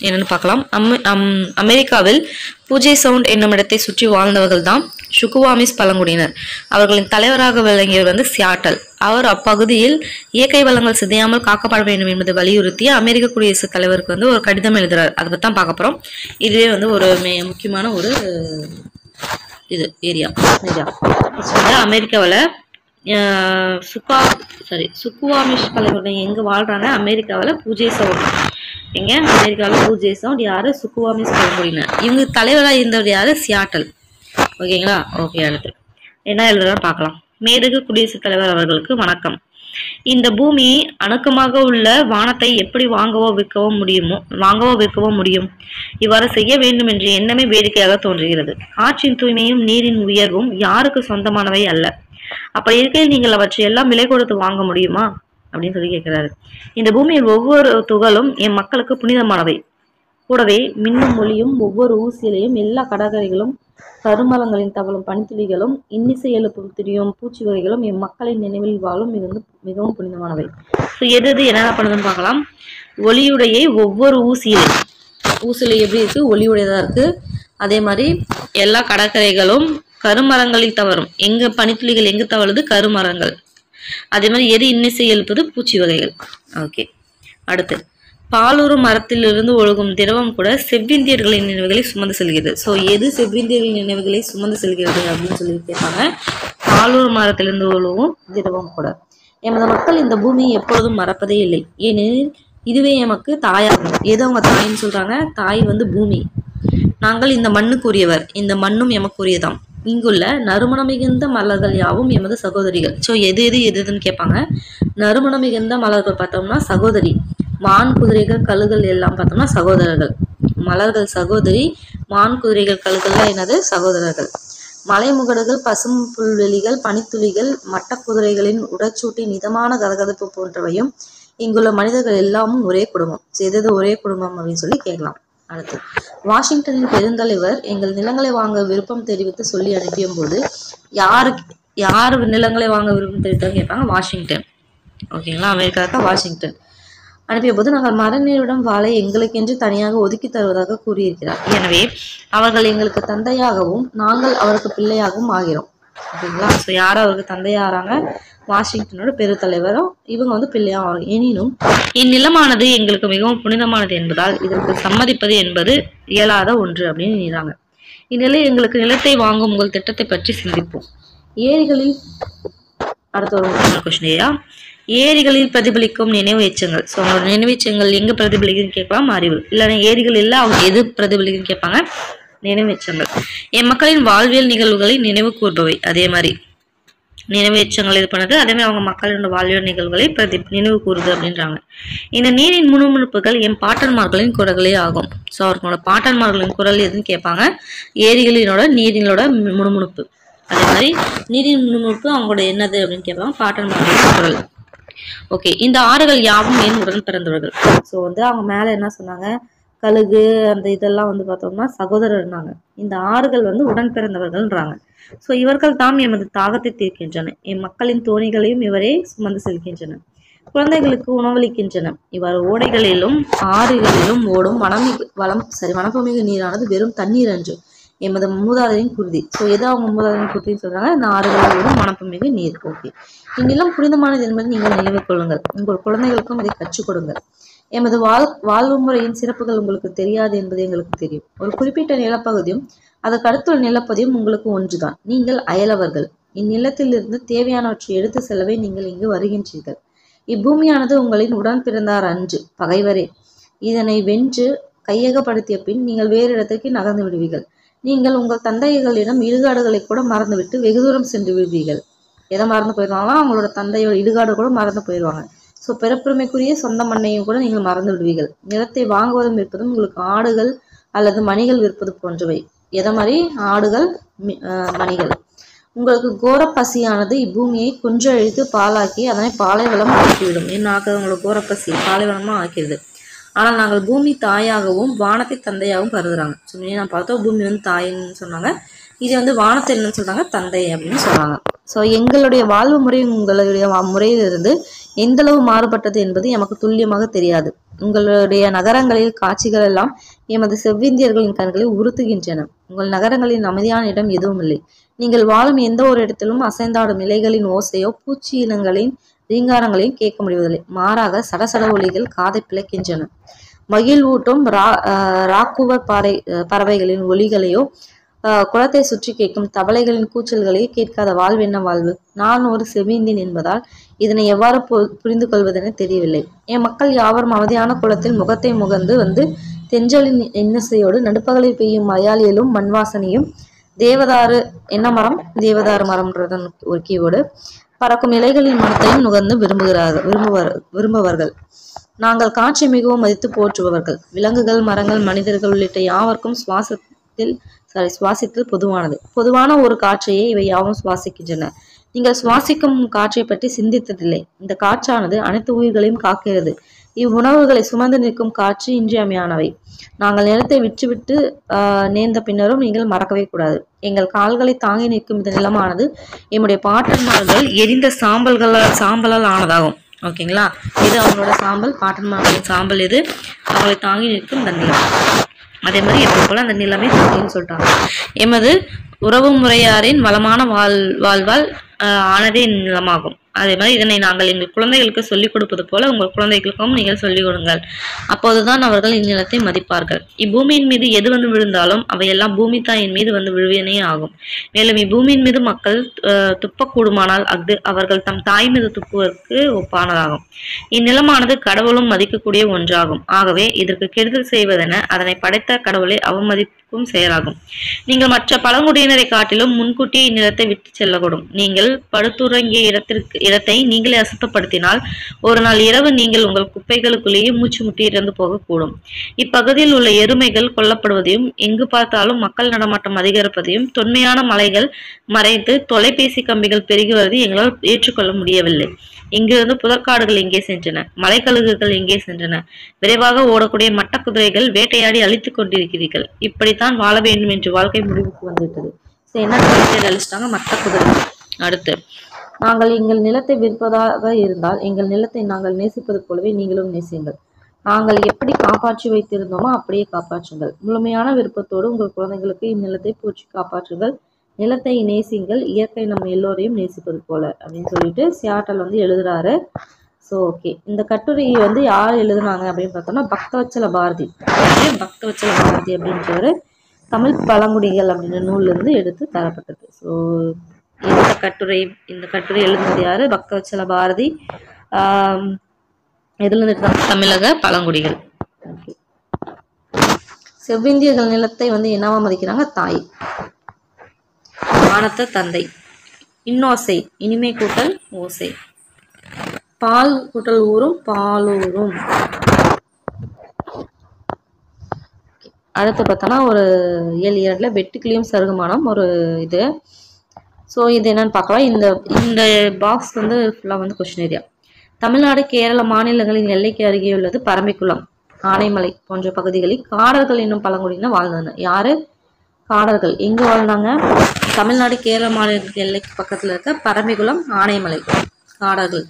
என்னன்னு பார்க்கலாம். அமெரிக்காவில் பூஜை சவுண்ட் என்னும் இடத்தை சுற்றி வாழ்ந்தவர்கள் தான் சுக்குவாமிஸ் பழங்குடியினர். அவர்களின் தலைவராக விளங்கியவர் வந்து சியாட்டல். அவர் அப்பகுதியில் இயற்கை வளங்கள் சிதையாமல் காக்கப்பட வேண்டும் என்பதை வலியுறுத்தி அமெரிக்க குடியரசுத் தலைவருக்கு வந்து ஒரு கடிதம் எழுதுறாரு. அதை பற்றி தான் பார்க்க போறோம். இதுவே வந்து ஒரு முக்கியமான ஒரு இது ஏரியா. அமெரிக்காவில் சுக்குவாமிஸ் பழங்குடியினர் எங்க வாழ்றாங்க, அமெரிக்காவில் பூஜை சவுண்ட். எங்க அமெரிக்காவில் பூஜை சவுண்ட் யாரு, சுக்குவாமிஸ் பழங்குடியினர். இவங்க தலைவராக இருந்தவர் யாரு, சியாட்டல். ஓகேங்களா. ஓகே, அடுத்து என்ன எழுதுறான்னு பார்க்கலாம். மேதகு குடியரசுத் தலைவர் அவர்களுக்கு வணக்கம். இந்த பூமி அணுக்கமாக உள்ள வானத்தை எப்படி வாங்கவோ விற்கவோ முடியும். இவ்வாறு செய்ய வேண்டும் என்ற எண்ணமே வேடிக்கையாக தோன்றுகிறது. ஆற்றின் தூய்மையும் நீரின் உயர்வும் யாருக்கு சொந்தமானவை அல்ல. அப்படி இருக்கையில் நீங்கள் அவற்றை எல்லாம் விலை கொடுத்து வாங்க முடியுமா அப்படின்னு சொல்லி கேட்கிறாரு. இந்த பூமியில் ஒவ்வொரு துகளும் என் மக்களுக்கு புனிதமானவை. கூடவே மின்னும் மொழியும் ஒவ்வொரு ஊசியிலையும் எல்லா கடற்கரைகளும் கருமலங்களின் தவளும் பனித்துளிகளும் இன்னிசை எழுப்பும் திரியும் பூச்சி வகைகளும் என் மக்களின் நினைவில் வாழும் மிகவும் புனிதமானவை. ஸோ எது என்னென்ன பண்ணுதுன்னு பார்க்கலாம். ஒளியுடைய ஒவ்வொரு ஊசியில எப்படி இருக்கு, ஒளியுடையதா இருக்கு. அதே மாதிரி எல்லா கடற்கரைகளும் கருமரங்களில் தவறும், எங்க பனித்துளிகள் எங்கு தவழுது, கருமரங்கள். அதே மாதிரி எது இன்னிசை எழுப்புது, பூச்சி வகைகள். ஓகே, அடுத்து பாலூர் மரத்திலிருந்து ஒழுகும் திரவம் கூட செவ்விந்தியர்களின் நினைவுகளை சுமந்து செல்கிறது. ஸோ எது செவ்விந்தியர்களின் நினைவுகளை சுமந்து செல்கிறது அப்படின்னு சொல்லி கேட்பாங்க. பாலூர் மரத்திலிருந்து ஒழுகும் திரவம் கூட. எமது மக்கள் இந்த பூமியை எப்பொழுதும் மறப்பதே இல்லை, ஏனெனில் இதுவே எமக்கு தாயாகும். எது அவங்க தாயின்னு சொல்றாங்க, தாய் வந்து பூமி. நாங்கள் இந்த மண்ணுக்குரியவர், இந்த மண்ணும் எமக்குரியதாம். இங்குள்ள நறுமணம் மிகுந்த மலர்கள் யாவும் எமது சகோதரிகள். ஸோ எதுன்னு கேட்பாங்க. நறுமணம் மிகுந்த மலர்கள் பார்த்தோம்னா சகோதரி. மான் குதிரைகள் கழுகுகள் எல்லாம் பார்த்தோம்னா சகோதரர்கள். மலர்கள் சகோதரி, மான் குதிரைகள் கழுகுகள் என்னது, சகோதரர்கள். மலைமுகடுகள், பசும் புல்வெளிகள், பனித்துளிகள், மட்ட குதிரைகளின் உடற்சூட்டின் இதமான கதகதப்பு போன்றவையும் இங்குள்ள மனிதர்கள் எல்லாமும் ஒரே குடும்பம். எது ஒரே குடும்பம் அப்படின்னு சொல்லி கேட்கலாம். அடுத்து வாஷிங்டனின் பெருந்தலைவர் எங்கள் நிலங்களை வாங்க விருப்பம் தெரிவித்து சொல்லி அனுப்பிய போது யாரு நிலங்களை வாங்க விருப்பம் தெரிவித்தாங்க கேட்பாங்க, வாஷிங்டன். ஓகேங்களா. அமெரிக்காவுக்கு வாஷிங்டன் அனுப்பிய போது நாங்கள் மரநீரிடம் வாழை எங்களுக்கென்று தனியாக ஒதுக்கி தருவதாக கூறியிருக்கிறார். எனவே அவர்கள் எங்களுக்கு தந்தையாகவும் நாங்கள் அவருக்கு பிள்ளையாகவும் ஆகிறோம். ஓகேங்களா. ஸோ யார் அவருக்கு தந்தையாகிறாங்க, வாஷிங்டனோட பெருத்தலைவரும் இவங்க வந்து பிள்ளையாகும். எனினும் இந்நிலமானது எங்களுக்கு மிகவும் புனிதமானது என்பதால் இதற்கு சம்மதிப்பது என்பது இயலாத ஒன்று அப்படின்னு நினைறாங்க. இந்நிலையில் எங்களுக்கு நிலத்தை வாங்கும் உங்கள் திட்டத்தை பற்றி சிந்திப்போம். ஏரிகளில் அடுத்த ஒரு முக்கியமான கொஸ்டின். ஏரிகளில் பிரதிபலிக்கும் நினைவு எச்சங்கள். ஸோ அவங்களோட நினைவு எச்சங்கள் எங்க பிரதிபலிக்குன்னு கேட்கலாம், அறிவு. இல்லைன்னா ஏரிகள் இல்லை, அவங்க எது பிரதிபலிக்குன்னு கேட்பாங்க, நினைவு எச்சங்கள். என் மக்களின் வாழ்வியல் நிகழ்வுகளை நினைவு கூர்பவை. அதே மாதிரி நினைவு எச்சங்கள் இது பண்ணுது, அதே மாதிரி அவங்க மக்களோட வாழ்வியல் நிகழ்வுகளை நினைவு கூறுது அப்படின்றாங்க. இந்த நீரின் முணுமுணுப்புகள் என் பாட்டன்மார்களின் குரல்களே ஆகும். ஸோ அவர்களோட பாட்டன்மார்களின் குரல் எதுன்னு கேட்பாங்க, ஏரிகளினோட நீரினோட முணுமுணுப்பு. அதே மாதிரி நீரின் முணுமுணுப்பு அவங்களோட என்னது அப்படின்னு கேட்பாங்க, பாட்டன்மார்களின் குரல். ஓகே, இந்த ஆறுகள் யாவும் என் உடன் பிறந்தவர்கள். ஸோ அவங்க மேல என்ன சொன்னாங்க, கழுகு அந்த இதெல்லாம் பார்த்தோம்னா சகோதரர்னாங்க. இந்த ஆறுகள் உடன் பிறந்தவர்கள்ன்றாங்க. ஸோ இவர்கள் தாம் எமது தாகத்தை தீர்க்கின்றன, என் மக்களின் தோணிகளையும் இவரே சுமந்து செல்கின்றன, குழந்தைகளுக்கு உணவளிக்கின்றன. இவ்வாறு ஓடைகளிலும் ஆறுகளிலும் ஓடும் வனப்புமிகு நீரானது வெறும் தண்ணீர் அன்று, எமது மூதாதையின் குருதி. ஸோ எது அவங்க மூதாதையின் குருதின்னு சொல்றாங்க, இந்த ஆறுகளோடும் மனப்புமிகு நீர். ஓகே, இந்நிலம் புனிதமானது என்பதை நீங்கள் நினைவு கொள்ளுங்கள், உங்கள் குழந்தைகளுக்கும் இதை கற்றுக் கொடுங்கள். எமது வாழ்வு முறையின் சிறப்புகள் உங்களுக்கு தெரியாது என்பது எங்களுக்கு தெரியும். ஒரு குறிப்பிட்ட நிலப்பகுதியும் அதற்கு அடுத்துள்ள நிலப்பகுதியும் உங்களுக்கு ஒன்றுதான். நீங்கள் அயலவர்கள். இந்நிலத்திலிருந்து தேவையானவற்றை எடுத்து செல்லவே நீங்கள் இங்கு வருகின்றீர்கள். இப்பூமியானது உங்களின் உடன் பிறந்தார் அன்று, பகைவரே. இதனை வென்று கையகப்படுத்திய பின் நீங்கள் வேறு இடத்துக்கு நகர்ந்து விடுவீர்கள். நீங்கள் உங்கள் தந்தைகளிடம் இடுகாடுகளை கூட மறந்துவிட்டு வெகு தூரம் சென்று விடுவீர்கள். எதை மறந்து போயிடுவாங்கன்னா அவங்களோட தந்தையோட இடுகாடு கூட மறந்து போயிடுவாங்க. ஸோ பிறப்புரிமைக்குரிய சொந்த மண்ணையும் கூட நீங்கள் மறந்து விடுவீர்கள். நிலத்தை வாங்குவதும் விற்பதும் உங்களுக்கு ஆடுகள் அல்லது மணிகள் விற்பது போன்றவை. எதை மாதிரி, ஆடுகள் மணிகள். உங்களுக்கு கோர பசியானது இப்பூமியை குன்றழித்து பாலாக்கி அதனை பாலைவளம் ஆக்கிவிடும். என்னாக்க உங்களோட கோரப்பசி பாலைவளமா ஆக்கிடுது. ஆனால் நாங்கள் பூமி தாயாகவும் வானத்தை தந்தையாகவும் கருதுறாங்க. ஸோ நான் பார்த்தோம், பூமி தாயின்னு சொன்னாங்க, இது வானத்தை என்னன்னு சொல்றாங்க, தந்தை அப்படின்னு சொல்றாங்க. ஸோ எங்களுடைய வாழ்வு முறை உங்களுடைய முறையிலிருந்து எந்தளவு மாறுபட்டது என்பது எமக்கு துல்லியமாக தெரியாது. உங்களுடைய நகரங்களில் காட்சிகள் எல்லாம் எமது செவ்விந்தியர்களின் கண்களை உறுத்துகின்றன. உங்கள் நகரங்களின் அமைதியான இடம் எதுவும் இல்லை. நீங்கள் வாழும் எந்த ஒரு இடத்திலும் அசைந்தாடும் இலைகளின் ஓசையோ பூச்சி இனங்களின் ரீங்காரங்களையும் கேட்க முடிவதில்லை. மாறாக சடசட ஒலிகள் காதை பிளக்கின்றன. மகிழ்வூட்டும் ராக்குவர் பறவைகளின் ஒலிகளையோ குளத்தை சுற்றி கேட்கும் தவளைகளின் கூச்சல்களையே கேட்காத வாழ்வு என்ன வாழ்வு? நான் ஒரு செவிந்தின் என்பதால் இதனை எவ்வாறு புரிந்து கொள்வதென தெரியவில்லை. என் மக்கள் யாவரும் அவதியான குளத்தில் முகத்தை முகந்து தென்றலின் இன்னசையோடு நடுப்பகலில் பெய்யும் மலையாளியிலும் மண்வாசனையும் தேவதாறு என்ன மரம், தேவதாறு மரம்ன்றதன் ஒரு கீவோடு பறக்கும் இலைகளின் மனத்தையும் நுகர்ந்து விரும்புவர்கள். நாங்கள் காற்றை மிகவும் மதித்து போற்றுபவர்கள். விலங்குகள், மரங்கள், மனிதர்கள் உள்ளிட்ட யாவருக்கும் சுவாசித்தல் பொதுவான ஒரு காற்றையே இவை யாவும் சுவாசிக்கின்றன. நீங்கள் சுவாசிக்கும் காற்றை பற்றி சிந்தித்ததில்லை. இந்த காற்றானது அனைத்து உயிர்களையும் காக்கிறது. இவ்வுணவுகளை சுமந்து நிற்கும் காற்று இன்றியமையானவை. நாங்கள் நிலத்தை விட்டு நேர்ந்த பின்னரும் நீங்கள் மறக்கவே கூடாது. எங்கள் கால்களை தாங்கி நிற்கும் இந்த நிலமானது எம்முடைய பாட்டன்மார்கள் எரிந்த சாம்பலால் ஆனதாகும். ஓகேங்களா, இது அவங்களோட சாம்பல், பாட்டன்மார்களின் சாம்பல். இது அவங்களை தாங்கி நிற்கும் இந்த நிலம். அதே மாதிரி எப்போ போல அந்த நிலமே தாங்கின்னு சொல்லிட்டாங்க. எமது உறவு முறையாரின் வளமான வாழ்வால் ஆனதே நிலமாகும். அதே மாதிரி இதனை நாங்கள் எங்கள் குழந்தைகளுக்கு சொல்லிக் கொடுப்பது போல உங்கள் குழந்தைகளுக்கும் நீங்கள் சொல்லிக் கொடுங்கள். அப்போதுதான் அவர்கள் இந்நிலத்தை மதிப்பார்கள். இப்பூமியின் மீது எது விழுந்தாலும் அவையெல்லாம் பூமி தாயின் மீது விழுவியனே ஆகும். மேலும் இப்பூமியின் மீது மக்கள் துப்பக்கூடுமானால் அது அவர்கள் தம் தாய் மீது துப்புவதற்கு ஒப்பானதாகும். இந்நிலமானது கடவுளும் மதிக்கக்கூடிய ஒன்றாகும். ஆகவே இதற்கு கெடுதல் செய்வதென அதனை படைத்த கடவுளை அவமதிப்பும் செயலாகும். நீங்கள் மற்ற பழங்குடியினரை காட்டிலும் முன்கூட்டியே இந்நிலத்தை விட்டு செல்லக்கூடும். நீங்கள் படுத்துறங்கிய இடத்தை நீங்களே அசுத்தப்படுத்தினால் ஒரு நாள் இரவு நீங்கள் உங்கள் குப்பைகளுக்குள்ளேயே மூச்சு முட்டி இறந்து போகக்கூடும். இப்பகுதியில் உள்ள எருமைகள் கொல்லப்படுவதையும் எங்கு பார்த்தாலும் மக்கள் நடமாட்டம் அதிகரிப்பதையும் தொன்மையான மலைகள் மறைந்து தொலைபேசி கம்பிகள் பெருகி வருவதை எங்களால் ஏற்றுக்கொள்ள முடியவில்லை. இங்கிருந்து புதற்காடுகள் எங்கே சென்றன, மலைக்கழுகுகள் எங்கே சென்றன, விரைவாக ஓடக்கூடிய மட்ட குதிரைகள் வேட்டையாடி அழித்துக் கொண்டிருக்கிறீர்கள். இப்படித்தான் வாழ வேண்டும் என்று வாழ்க்கை முடிவுக்கு வந்துவிட்டது. என்ன அழிச்சிட்டாங்க, மட்ட குதிரை. அடுத்து, நாங்கள் எங்கள் நிலத்தை விற்பதாக இருந்தால் எங்கள் நிலத்தை நாங்கள் நேசிப்பது போலவே நீங்களும் நேசியுங்கள். நாங்கள் எப்படி காப்பாற்றி வைத்திருந்தோமோ அப்படியே காப்பாற்றுங்கள். முழுமையான விருப்பத்தோடு உங்கள் குழந்தைகளுக்கு இந்நிலத்தை போற்றி காப்பாற்றுங்கள். நிலத்தை நேசிங்கள், இயற்கை நம்ம எல்லோரையும் நேசிப்பது போல அப்படின்னு சொல்லிட்டு சியாட்டல் எழுதுறாரு. ஸோ ஓகே, இந்த கட்டுரையை யார் எழுதுனாங்க அப்படின்னு பார்த்தோம்னா பக்தவச்சல பாரதி. பக்தவச்சல பாரதி அப்படின்றவர் தமிழ் பழங்குடிகள் அப்படின்ற நூலிலிருந்து எடுத்து தரப்பட்டது. ஸோ இந்த கட்டுரை எழுதுனது யாரு, பக்தவச்சல பாரதி. எதுலேருந்து தமிழக பழங்குடிகள். செவ்விந்தியர்கள் நிலத்தை வந்து என்னவா மதிக்கிறாங்க? தாய். வானத்த தந்தை. இன்னோசை இனிமை கூட்டல் ஓசை. பால் கூட்டல் ஊரும் பாலூரும். அடுத்து பார்த்தோன்னா ஒரு 7 வெட்டுக்கிளியும் சருகுமானம் ஒரு இது. ஸோ இது என்னன்னு பார்க்கலாம். இந்த பாக்ஸ் வந்து ஃபுல்லாக வந்து கொஸ்டின் ஏரியா. தமிழ்நாடு கேரள மாநிலங்களின் எல்லைக்கு அருகே உள்ளது பரம்பிக்குளம், ஆனைமலை போன்ற பகுதிகளில் காடர்கள் என்னும் பழங்குடியினர் வாழ்ந்தனர். யாரு? காடர்கள். எங்க வாழ்ந்தாங்க? தமிழ்நாடு கேரள மாநிலத்தின் எல்லைக்கு பக்கத்துல இருக்க பரம்பிக்குளம், ஆனைமலை. காடர்கள்.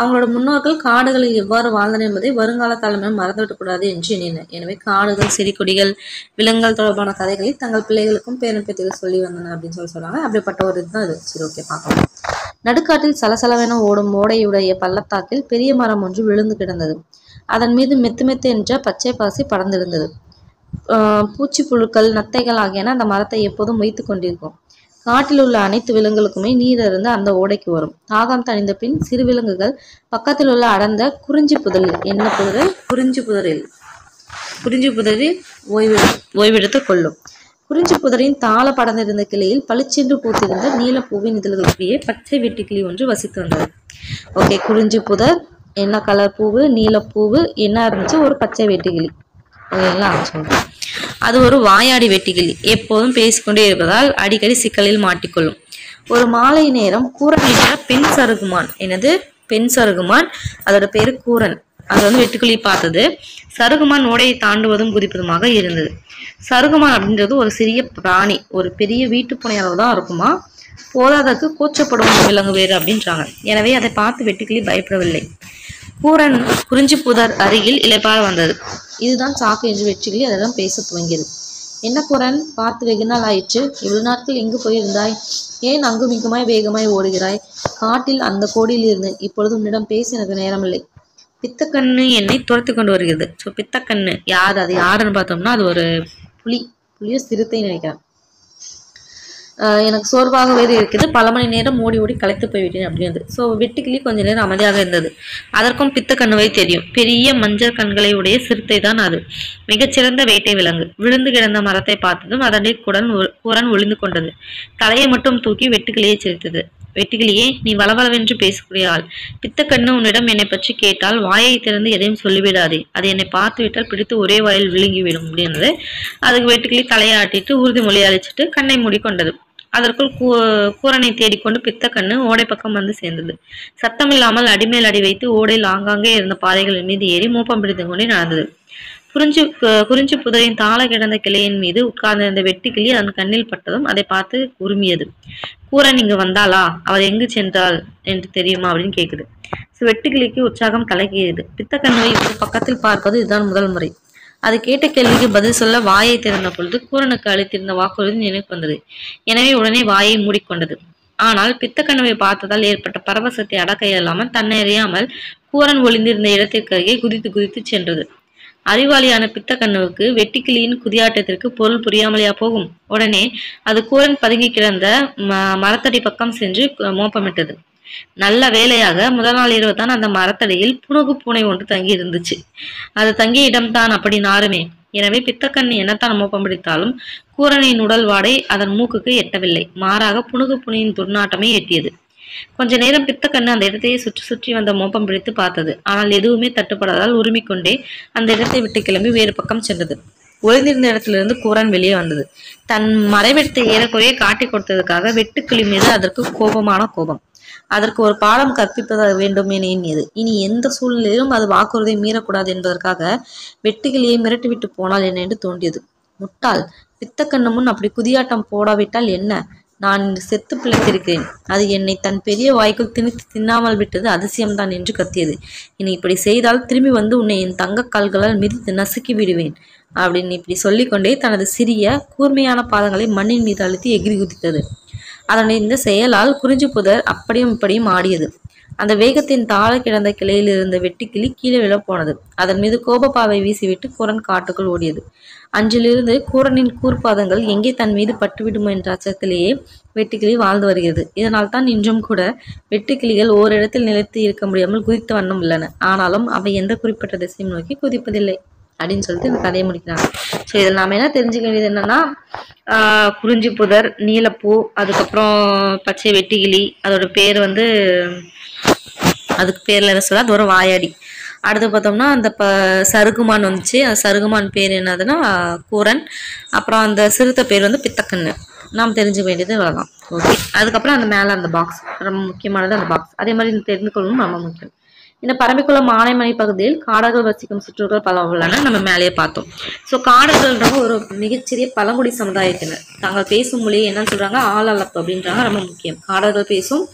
அவங்களோட முன்னோர்கள் காடுகளில் எவ்வாறு வாழ்ந்தனர் என்பதை வருங்கால தலைமுறை மறந்துவிடக்கூடாது என்று எண்ணினர். எனவே காடுகள், செடி கொடிகள், விலங்குகள் தொடர்பான கதைகளை தங்கள் பிள்ளைகளுக்கும் பேரன் பேத்திகள் சொல்லி வந்தனர் அப்படின்னு சொல்றாங்க. அப்படிப்பட்ட ஒரு இதுதான் இது. சரி, ஓகே, பார்க்கலாம். நடுக்காட்டில் சலசலவென ஓடும் ஓடையுடைய பள்ளத்தாக்கில் பெரிய மரம் ஒன்று விழுந்து கிடந்தது. அதன் மீது மெத்து மெத்து என்ற பச்சை பாசி படர்ந்திருந்தது. பூச்சி புழுக்கள், நத்தைகள் ஆகியன அந்த மரத்தை எப்போதும் வைத்து கொண்டிருக்கும். காட்டில் உள்ள அனைத்து விலங்குகளுக்குமே நீர் இருந்து அந்த ஓடைக்கு வரும். தாகம் தணிந்த பின் சிறு விலங்குகள் பக்கத்தில் உள்ள அடர்ந்த குறிஞ்சி புதரில், என்ன புதரில்? குறிஞ்சி புதரில் ஓய்வெடுத்து கொள்ளும். குறிஞ்சி புதரின் தாள படர்ந்திருந்த கிளையில் பளிச்சென்று பூத்திருந்த நீல பூவின் இதழ்களுக்கிடையே பச்சை வெட்டுக்கிளி ஒன்று வசித்து வந்தது. ஓகே, குறிஞ்சி புதர், என்ன கலர் பூவு? நீலப்பூவு. என்ன இருந்துச்சு? ஒரு பச்சை வெட்டுக்கிளி. ஓகேங்களா? சொல்றேன். அது ஒரு வாயாடி வெட்டுக்கிளி. எப்போதும் பேசிக்கொண்டே இருப்பதால் அடிக்கடி சிக்கலில் மாட்டிக்கொள்ளும். ஒரு மாலை நேரம் கூரன் என்ற பெண் சருகுமான், என்னது? பெண் சருகுமான், அதோட பேரு கூரன். அது வந்து வெட்டுக்கிளி பார்த்தது. சருகுமான் ஓடையை தாண்டுவதும் குதிப்பதுமாக இருந்தது. சருகுமான் அப்படின்றது ஒரு சிறிய பிராணி, ஒரு பெரிய வீட்டு பூனை அளவு தான் இருக்குமா. போதாதற்கு கூச்சப்படும் விலங்கு வேறு அப்படின்றாங்க. எனவே அதை பார்த்து வெட்டுக்கிளி பயப்படவில்லை. கூரன் குறிஞ்சி புதர் அருகில் இளைப்பாற வந்தது. இதுதான் சாக்கு என்று வெட்டுக்கிளி அதெல்லாம் பேச துவங்கியது. என்ன கூரன், பார்த்து வெகு நாள் ஆயிற்று. இவ்வளவு நாட்கள் எங்கு போயிருந்தாய்? ஏன் அங்கும் இங்குமாய் வேகமாய் ஓடுகிறாய்? காட்டில் அந்த கோடியில் இருந்து இப்பொழுது உன்னிடம் பேச எனக்கு நேரமில்லை. பித்தக்கண்ணு என்னை துரத்து கொண்டு வருகிறது. ஸோ பித்தக்கண்ணு யார்? அது யாருன்னு பார்த்தோம்னா அது ஒரு புலியோ சிறுத்தை நினைக்கிறேன். எனக்கு சோர்வாக வேறு இருக்குது. பல மணி நேரம் ஓடி ஓடி களைத்து போய்விட்டேன் அப்படின்னு. ஸோ வெட்டுக்கிளி கொஞ்ச நேரம் அமைதியாக இருந்தது. அதற்கும் பித்தக்கண்ணுவை தெரியும். பெரிய மஞ்சள் கண்களை உடைய சிறுத்தை தான் அது. மிகச்சிறந்த வேட்டை விலங்கு. விழுந்து கிடந்த மரத்தை பார்த்ததும் அதனை கூரன் ஒளிந்து கொண்டது. தலையை மட்டும் தூக்கி வெட்டுக்கிளியை சிரித்தது. வெட்டுக்கிளியே, நீ வளவளவென்று பேசக்கூடிய ஆள். பித்தக்கண்ணு உன்னிடம் என்னை பற்றி கேட்டால் வாயை திறந்து எதையும் சொல்லிவிடாதே. அது என்னை பார்த்து விட்டால் பிடித்து ஒரே வாயில் விழுங்கிவிடும் அப்படின்றது. அதுக்கு வெட்டுக்கிளி தலையாட்டிட்டு உறுதிமொழி அழிச்சிட்டு கண்ணை மூடிக்கொண்டது. அதற்குள் கூரனை தேடிக்கொண்டு பித்தக்கண்ணு ஓடை பக்கம் வந்து சேர்ந்தது. சத்தமில்லாமல் அடிமேல் அடி வைத்து ஓடையில் ஆங்காங்கே இருந்த பாதைகளின் மீது ஏறி மூப்பம் பிடித்து கொண்டே நடந்தது. குறிஞ்சி புதரின் தாள கிடந்த கிளையின் மீது உட்கார்ந்திருந்த வெட்டுக்கிளி அதன் கண்ணில் பட்டதும் அதை பார்த்து உருமியது. கூரன் இங்கு வந்தாளா? அவள் எங்கு சென்றாள் என்று தெரியுமா அப்படின்னு கேக்குது. வெட்டுக்கிளிக்கு உற்சாகம் கலக்கியது. பித்தக்கண்ணுவை ஒரு பக்கத்தில் பார்ப்பது இதுதான் முதல் முறை. அது கேட்ட கேள்விக்கு பதில் சொல்ல வாயை திறந்த பொழுது கூரனுக்கு அளித்திருந்த வாக்குறுதி நினைவு வந்தது. எனவே உடனே வாயை மூடிக்கொண்டது. ஆனால் பித்தக்கண்ணுவை பார்த்ததால் ஏற்பட்ட பரவசத்தை அடக்க இயலாமல் தன்னை அறியாமல் கூரன் ஒளிந்திருந்த இடத்திற்கு அருகே குதித்து குதித்து சென்றது. அறிவாளியான பித்தக்கண்ணுவுக்கு வெட்டுக்கிளியின் குதியாட்டத்திற்கு பொருள் புரியாமலையா போகும். உடனே அது கூரன் பதுங்கி கிடந்த மரத்தடி பக்கம் சென்று மோப்பமிட்டது. நல்ல வேளையாக முதல் நாள் இரவு தான் அந்த மரத்தடியில் புனுகு பூனை ஒன்று தங்கி இருந்துச்சு. அது தங்கிய இடம்தான் அப்படி நாருமே. எனவே பித்தக்கண்ணு என்னத்தான் மோப்பம் பிடித்தாலும் கூரனின் உடல் வாடை அதன் மூக்குக்கு எட்டவில்லை. மாறாக புனுகு பூனையின் துர்நாட்டமே எட்டியது. கொஞ்ச நேரம் பித்தக்கண்ணு அந்த இடத்தையே சுற்றி சுற்றி வந்த மோப்பம் பிடித்து பார்த்தது. ஆனால் எதுவுமே தட்டுப்படாதால் உரிமிக்கொண்டே அந்த இடத்தை விட்டு கிளம்பி வேறு பக்கம் சென்றது. ஒளிந்திருந்த இடத்திலிருந்து கூரன் வெளியே வந்தது. தன் மறைவிடத்தை ஏறக்குறைய காட்டி கொடுத்ததுக்காக வெட்டுக்கிளி மீது அதற்கு கோபமான கோபம். அதற்கு ஒரு பாடம் கற்பிப்பத வேண்டும் என எண்ணியது. இனி எந்த சூழ்நிலையிலும் அது வாக்குறுதியை மீறக்கூடாது என்பதற்காக வெட்டுக்கிளியை மிரட்டிவிட்டு போனால் என்ன என்று தோன்றியது. முட்டாள், பித்தக்கண்ணு முன் அப்படி குதியாட்டம் போடாவிட்டால் என்ன? நான் செத்து பிழைத்திருக்கிறேன். அது என்னை தன் பெரிய வாய்க்குள் திணித்து தின்னாமல் விட்டது அதிசயம்தான் என்று கத்தியது. இனி இப்படி செய்தால் திரும்பி வந்து உன்னை என் தங்க கால்களால் மிதித்து நசுக்கி விடுவேன் அப்படின்னு இப்படி சொல்லிக்கொண்டே தனது சிறிய கூர்மையான பாதங்களை மண்ணின் மீது அழுத்தி எகிரி குதித்தது. அதனை இந்த செயலால் குறிஞ்சி புதர் அப்படியும் இப்படியும் ஆடியது. அந்த வேகத்தின் தாழ கிடந்த கிளையில் இருந்த வெட்டுக்கிளி கீழே விழ போனது. அதன் மீது கோபப்பாவை வீசிவிட்டு கூரன் காட்டுக்குள் ஓடியது. அன்றிலிருந்து கூரனின் கூர்பாதங்கள் எங்கே தன் மீது பட்டுவிடுமோ என்ற அச்சத்திலேயே வெட்டுக்கிளி வாழ்ந்து வருகிறது. இதனால் தான் இன்றும் கூட வெட்டுக்கிளிகள் ஓரிடத்தில் நிலைத்து இருக்க முடியாமல் குதித்த வண்ணம் உள்ளன. ஆனாலும் அவை எந்த குறிப்பிட்ட திசையும் நோக்கி குதிப்பதில்லை அப்படின்னு சொல்லிட்டு இந்த கதையை முடிக்கிறாங்க. ஸோ இதில் நாம என்ன தெரிஞ்சுக்க வேண்டியது என்னன்னா, குறிஞ்சி புதர், நீலப்பூ, அதுக்கப்புறம் பச்சை வெட்டுக்கிளி, அதோட பேர் வந்து அதுக்கு பேர்ல என்ன சொல்ல, அது ஒரு வாயாடி. அடுத்து பார்த்தோம்னா அந்த சருகுமான் வந்துச்சு. அந்த சருகுமான் பேர் என்னதுன்னா கூரன். அப்புறம் அந்த சிறுத்தை பேர் வந்து பித்தக்கண்ணு. நாம் தெரிஞ்சுக்க வேண்டியது வரலாம். ஓகே, அதுக்கப்புறம் அந்த மேலே அந்த பாக்ஸ் ரொம்ப முக்கியமானது. அந்த பாக்ஸ் அதே மாதிரி தெரிந்து கொள்ளணும் ரொம்ப முக்கியம். இந்த பரம்பிக்குளம் ஆனைமலை பகுதியில் காடர்கள் வசிக்கும் சுற்றுகள் பல உள்ளன. நம்ம மேலேயே பார்த்தோம். ஸோ காடர்கள்ன்றவங்க ஒரு மிகச்சிறிய பழங்குடி சமுதாயத்தினர். தாங்கள் பேசும் மொழி என்னன்னு சொல்றாங்க, ஆளளப்பு அப்படின்றாங்க. ரொம்ப முக்கியம். காடர்கள் பேசும்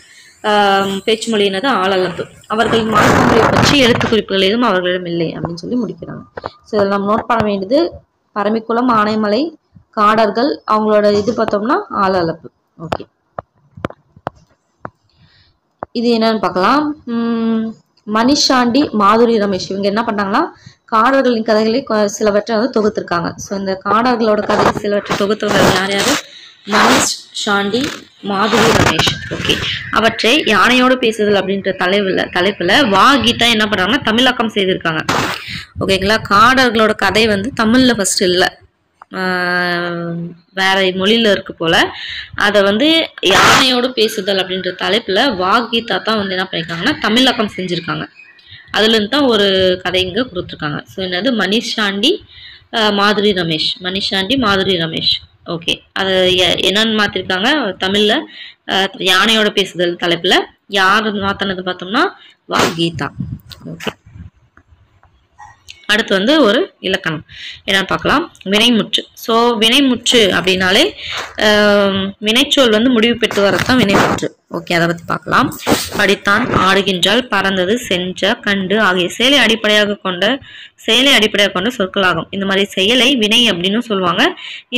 பேச்சு மொழியினது ஆளளப்பு. அவர்களின் வாழ்க்கை முறையை பற்றி எழுத்து குறிப்புகள் எதுவும் அவர்களிடம் இல்லை அப்படின்னு சொல்லி முடிக்கிறாங்க. ஸோ இதில் நம்ம நோட் பண்ண வேண்டியது பரம்பிக்குளம் ஆனைமலை காடர்கள், அவங்களோட இது பார்த்தோம்னா ஆளளப்பு. ஓகே, இது என்னன்னு பார்க்கலாம். மணிஷாண்டி, மாதுரி ரமேஷ் இவங்க என்ன பண்ணாங்கன்னா காடர்களின் கதைகளை சிலவற்றை வந்து தொகுத்திருக்காங்க. ஸோ இந்த காடர்களோட கதை சிலவற்றை தொகுத்தவர்கள் யார் யாரு? மணிஷ் சாண்டி, மாதுரி ரமேஷ். ஓகே, அவற்றை யானையோடு பேசுதல் அப்படின்ற தலைப்புல வா கீதா என்ன பண்றாங்கன்னா தமிழாக்கம் செய்திருக்காங்க. ஓகேங்களா. காடர்களோட கதை வந்து தமிழ்ல ஃபர்ஸ்ட் இல்லை, வேற மொழியில இருக்கு போல. அதை வந்து யானையோடு பேசுதல் அப்படின்ற தலைப்புல வா கீதா தான் வந்து என்ன பண்ணிருக்காங்கன்னா தமிழாக்கம் செஞ்சிருக்காங்க. அதுல இருந்து தான் ஒரு கதை இங்க கொடுத்துருக்காங்க. ஸோ என்னது, மணிஷாண்டி, மாதுரி ரமேஷ். மணிஷாண்டி, மாதுரி ரமேஷ். ஓகே, அது என்னன்னு மாத்திருக்காங்க தமிழ்ல யானையோட பேசுதல் தலைப்புல. யார் மாத்தினது பார்த்தோம்னா வா கீதா. ஓகே, அடுத்து வந்து ஒரு இலக்கணம் என்னன்னு பார்க்கலாம். வினைமுற்று. ஸோ வினைமுற்று அப்படின்னாலே வினைச்சொல் வந்து முடிவு பெற்று வரத்தான் வினைமுற்று. ஓகே, அதை பத்தி பார்க்கலாம். படித்தான், ஆடுகின்றால், பறந்தது, சென்ற, கண்டு ஆகிய செயலை அடிப்படையாக கொண்ட சொற்களாகும். இந்த மாதிரி செயலை வினை அப்படின்னு சொல்லுவாங்க.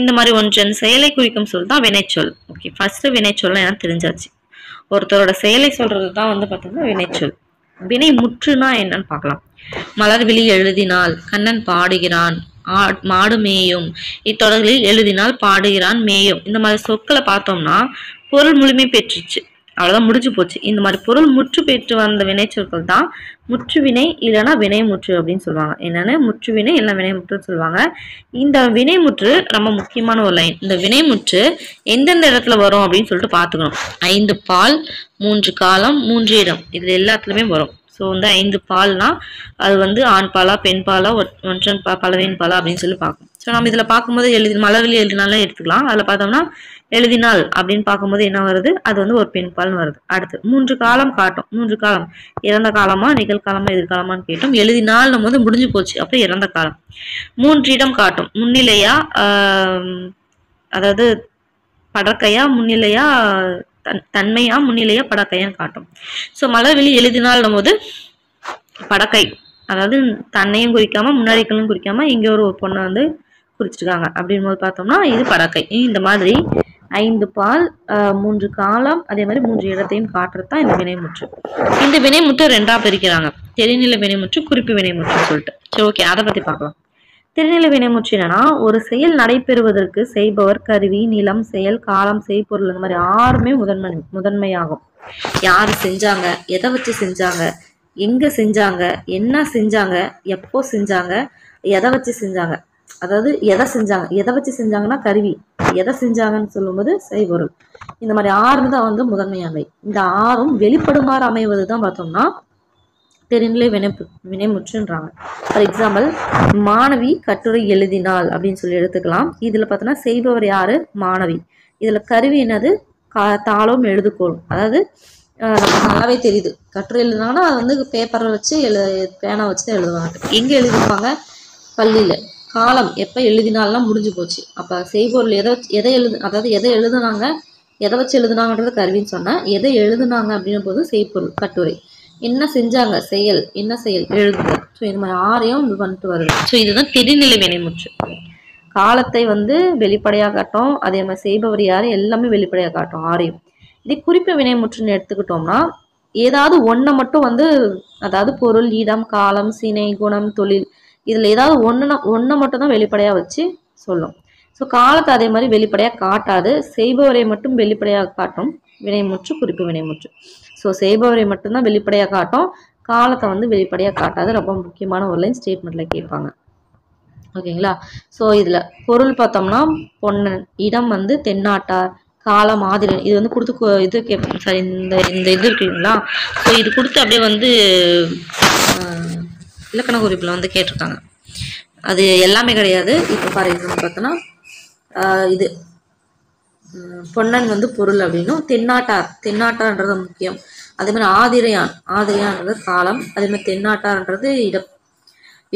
இந்த மாதிரி ஒன்றன் செயலை குறிக்கும் சொல் தான் வினைச்சொல். ஓகே, ஃபர்ஸ்ட் வினைச்சொல் என்ன தெரிஞ்சாச்சு. ஒருத்தரோட செயலை சொல்றது தான் வந்து பார்த்தோம்னா வினைச்சொல். வினை முற்றுனா என்னன்னு பார்க்கலாம். மலர்விழி எழுதினால், கண்ணன் பாடுகிறான், மாடு மேயும், இத்தொடர்களில் எழுதினால், பாடுகிறான், மேயும், இந்த மாதிரி சொற்களை பார்த்தோம்னா பொருள் முழுமை பெற்றுச்சு, அவ்வளவுதான், முடிஞ்சு போச்சு. இந்த மாதிரி பொருள் முற்று பெற்று வந்த வினைச்சொற்கள் தான் முற்று வினை இல்லைன்னா வினைமுற்று அப்படின்னு சொல்லுவாங்க. என்னன்னு, முற்று வினை இல்லை வினைமுற்றுன்னு சொல்லுவாங்க. இந்த வினைமுற்று ரொம்ப முக்கியமான ஒரு லைன். இந்த வினைமுற்று எந்தெந்த இடத்துல வரும் அப்படின்னு சொல்லிட்டு பார்த்துக்கணும். 5 பால், 3 காலம், 3 இடம், இதுல எல்லாத்துலயுமே வரும். ஸோ வந்து 5 பால்னா அது வந்து ஆண் பாலா பெண் பாலா ஒன்றன் பலவின் பாலா அப்படின்னு சொல்லி பார்க்கணும். ஸோ நம்ம இதில் பார்க்கும்போது மலர்விழி எழுதினாலும் எடுத்துக்கலாம். அதில் பார்த்தோம்னா எழுதினால் அப்படின்னு பார்க்கும்போது என்ன வருது, அது வந்து ஒரு பெண் பால்னு வருது. அடுத்து 3 காலம் காட்டும். 3 காலம் இறந்த காலமா நிகழ்காலமா எதிர்காலமான்னு கேட்டோம். எழுதினால் நம்ம வந்து முடிஞ்சு போச்சு, அப்போ இறந்த காலம். 3 இடம் காட்டும். முன்னிலையா, அதாவது படற்கையா, முன்னிலையா, தன்மையா, முன்னிலையா, படக்கையான்னு காட்டும். ஸோ மலர்விழி எழுதினால் போது படக்கை, அதாவது தன்னையும் குறிக்காம முன்னாடிகளும் குறிக்காம இங்க ஒரு பொண்ணை வந்து குறிச்சிருக்காங்க அப்படின் போது பார்த்தோம்னா இது படக்கை. இந்த மாதிரி 5 பால், 3 காலம், அதே மாதிரி 3 இடத்தையும் காட்டுறது தான் இந்த வினைமுற்று. இந்த வினைமுற்று 2ஆ பிரிக்கிறாங்க. தெரிநிலை வினைமுற்று, குறிப்பு வினைமுற்றுன்னு சொல்லிட்டு. சரி, ஓகே, அதை பத்தி பார்க்கலாம். திருநிலை வினைமுற்று என்னன்னா, ஒரு செயல் நடைபெறுவதற்கு செய்பவர், கருவி, நிலம், செயல், காலம், செய்பொருள், இந்த மாதிரி 6மே முதன்மையாகும். யாரு செஞ்சாங்க, எதை வச்சு செஞ்சாங்க, எங்க செஞ்சாங்க, என்ன செஞ்சாங்க, எப்போ செஞ்சாங்க, எதை வச்சு செஞ்சாங்க, அதாவது எதை செஞ்சாங்க, எதை வச்சு செஞ்சாங்கன்னா கருவி, எதை செஞ்சாங்கன்னு சொல்லும்போது செய்பொருள். இந்த மாதிரி 6 தான் வந்து முதன்மையானவை. இந்த 6ம் வெளிப்படுமாறு அமைவதுதான் பார்த்தோம்னா தெரிநிலை வினைமுற்றுன்றாங்க. ஃபார் எக்ஸாம்பிள், மாணவி கட்டுரை எழுதினாள் அப்படின்னு சொல்லி எடுத்துக்கலாம். இதுல பார்த்தோன்னா செய்பவர் யாரு, மாணவி. இதுல கருவி என்னது, தாளும் எழுதுகோளும். அதாவது நமக்கு நல்லாவே தெரியுது, கட்டுரை எழுதுனாங்கன்னா அது வந்து பேப்பரை வச்சு பேனா வச்சு தான் எழுதுவாங்க. எங்க எழுதுவாங்க, பள்ளியில. காலம் எப்ப எழுதினாலாம் முடிஞ்சு போச்சு. அப்ப செய்பொருள் அதாவது எதை எழுதுனாங்க, எதை வச்சு எழுதுனாங்கன்றது கருவின்னு சொன்னா, எதை எழுதுனாங்க அப்படின்னும் போது செய்பொருள் கட்டுரை. என்ன செஞ்சாங்க, செயல், என்ன செயல், எழுதுதல். ஸோ இது மாதிரி 6ஐயும் இது பண்ணிட்டு வருது. ஸோ இதுதான் தெரிநிலை வினைமுற்று. காலத்தை வந்து வெளிப்படையாக காட்டும், அதே மாதிரி செய்பவர் யாரு எல்லாமே வெளிப்படையாக காட்டும் 6ஐயும். இதே குறிப்பு வினைமுற்றுன்னு எடுத்துக்கிட்டோம்னா ஏதாவது ஒன்றை மட்டும் வந்து, அதாவது பொருள், இடம், காலம், சினை, குணம், தொழில், இதுல ஏதாவது ஒன்றை மட்டும் தான் வெளிப்படையா வச்சு சொல்லும். ஸோ காலத்தை அதே மாதிரி வெளிப்படையா காட்டாது, செய்பவரை மட்டும் வெளிப்படையாக காட்டும் வினைமுற்று குறிப்பு வினைமுற்று. ஸோ செய்பவரை மட்டும்தான் வெளிப்படையாக காட்டும், காலத்தை வந்து வெளிப்படையாக காட்டாது. ரொம்ப முக்கியமான ஒரு லைன் ஸ்டேட்மெண்ட்ல கேட்பாங்க. ஓகேங்களா? ஸோ இதில் பொருள் பார்த்தோம்னா பொன்னன், இடம் வந்து தென்னாட்டார், காலம் ஆதிரன். இது வந்து கொடுத்து இது கேட்பாங்க. சாரி, இந்த இது இருக்குங்களா? ஸோ இது கொடுத்து அப்படியே வந்து இலக்கண குறிப்பில் வந்து கேட்டிருக்காங்க. அது எல்லாமே கிடையாது. இப்போ ஃபார் எக்ஸாம்பிள் பார்த்தோன்னா இது பொன்னன் வந்து பொருள் அப்படின்னும், தென்னாட்டார்ன்றது முக்கியம். அதே மாதிரி ஆதிரையான்றது காலம், அதே மாதிரி தென்னாட்டார்ன்றது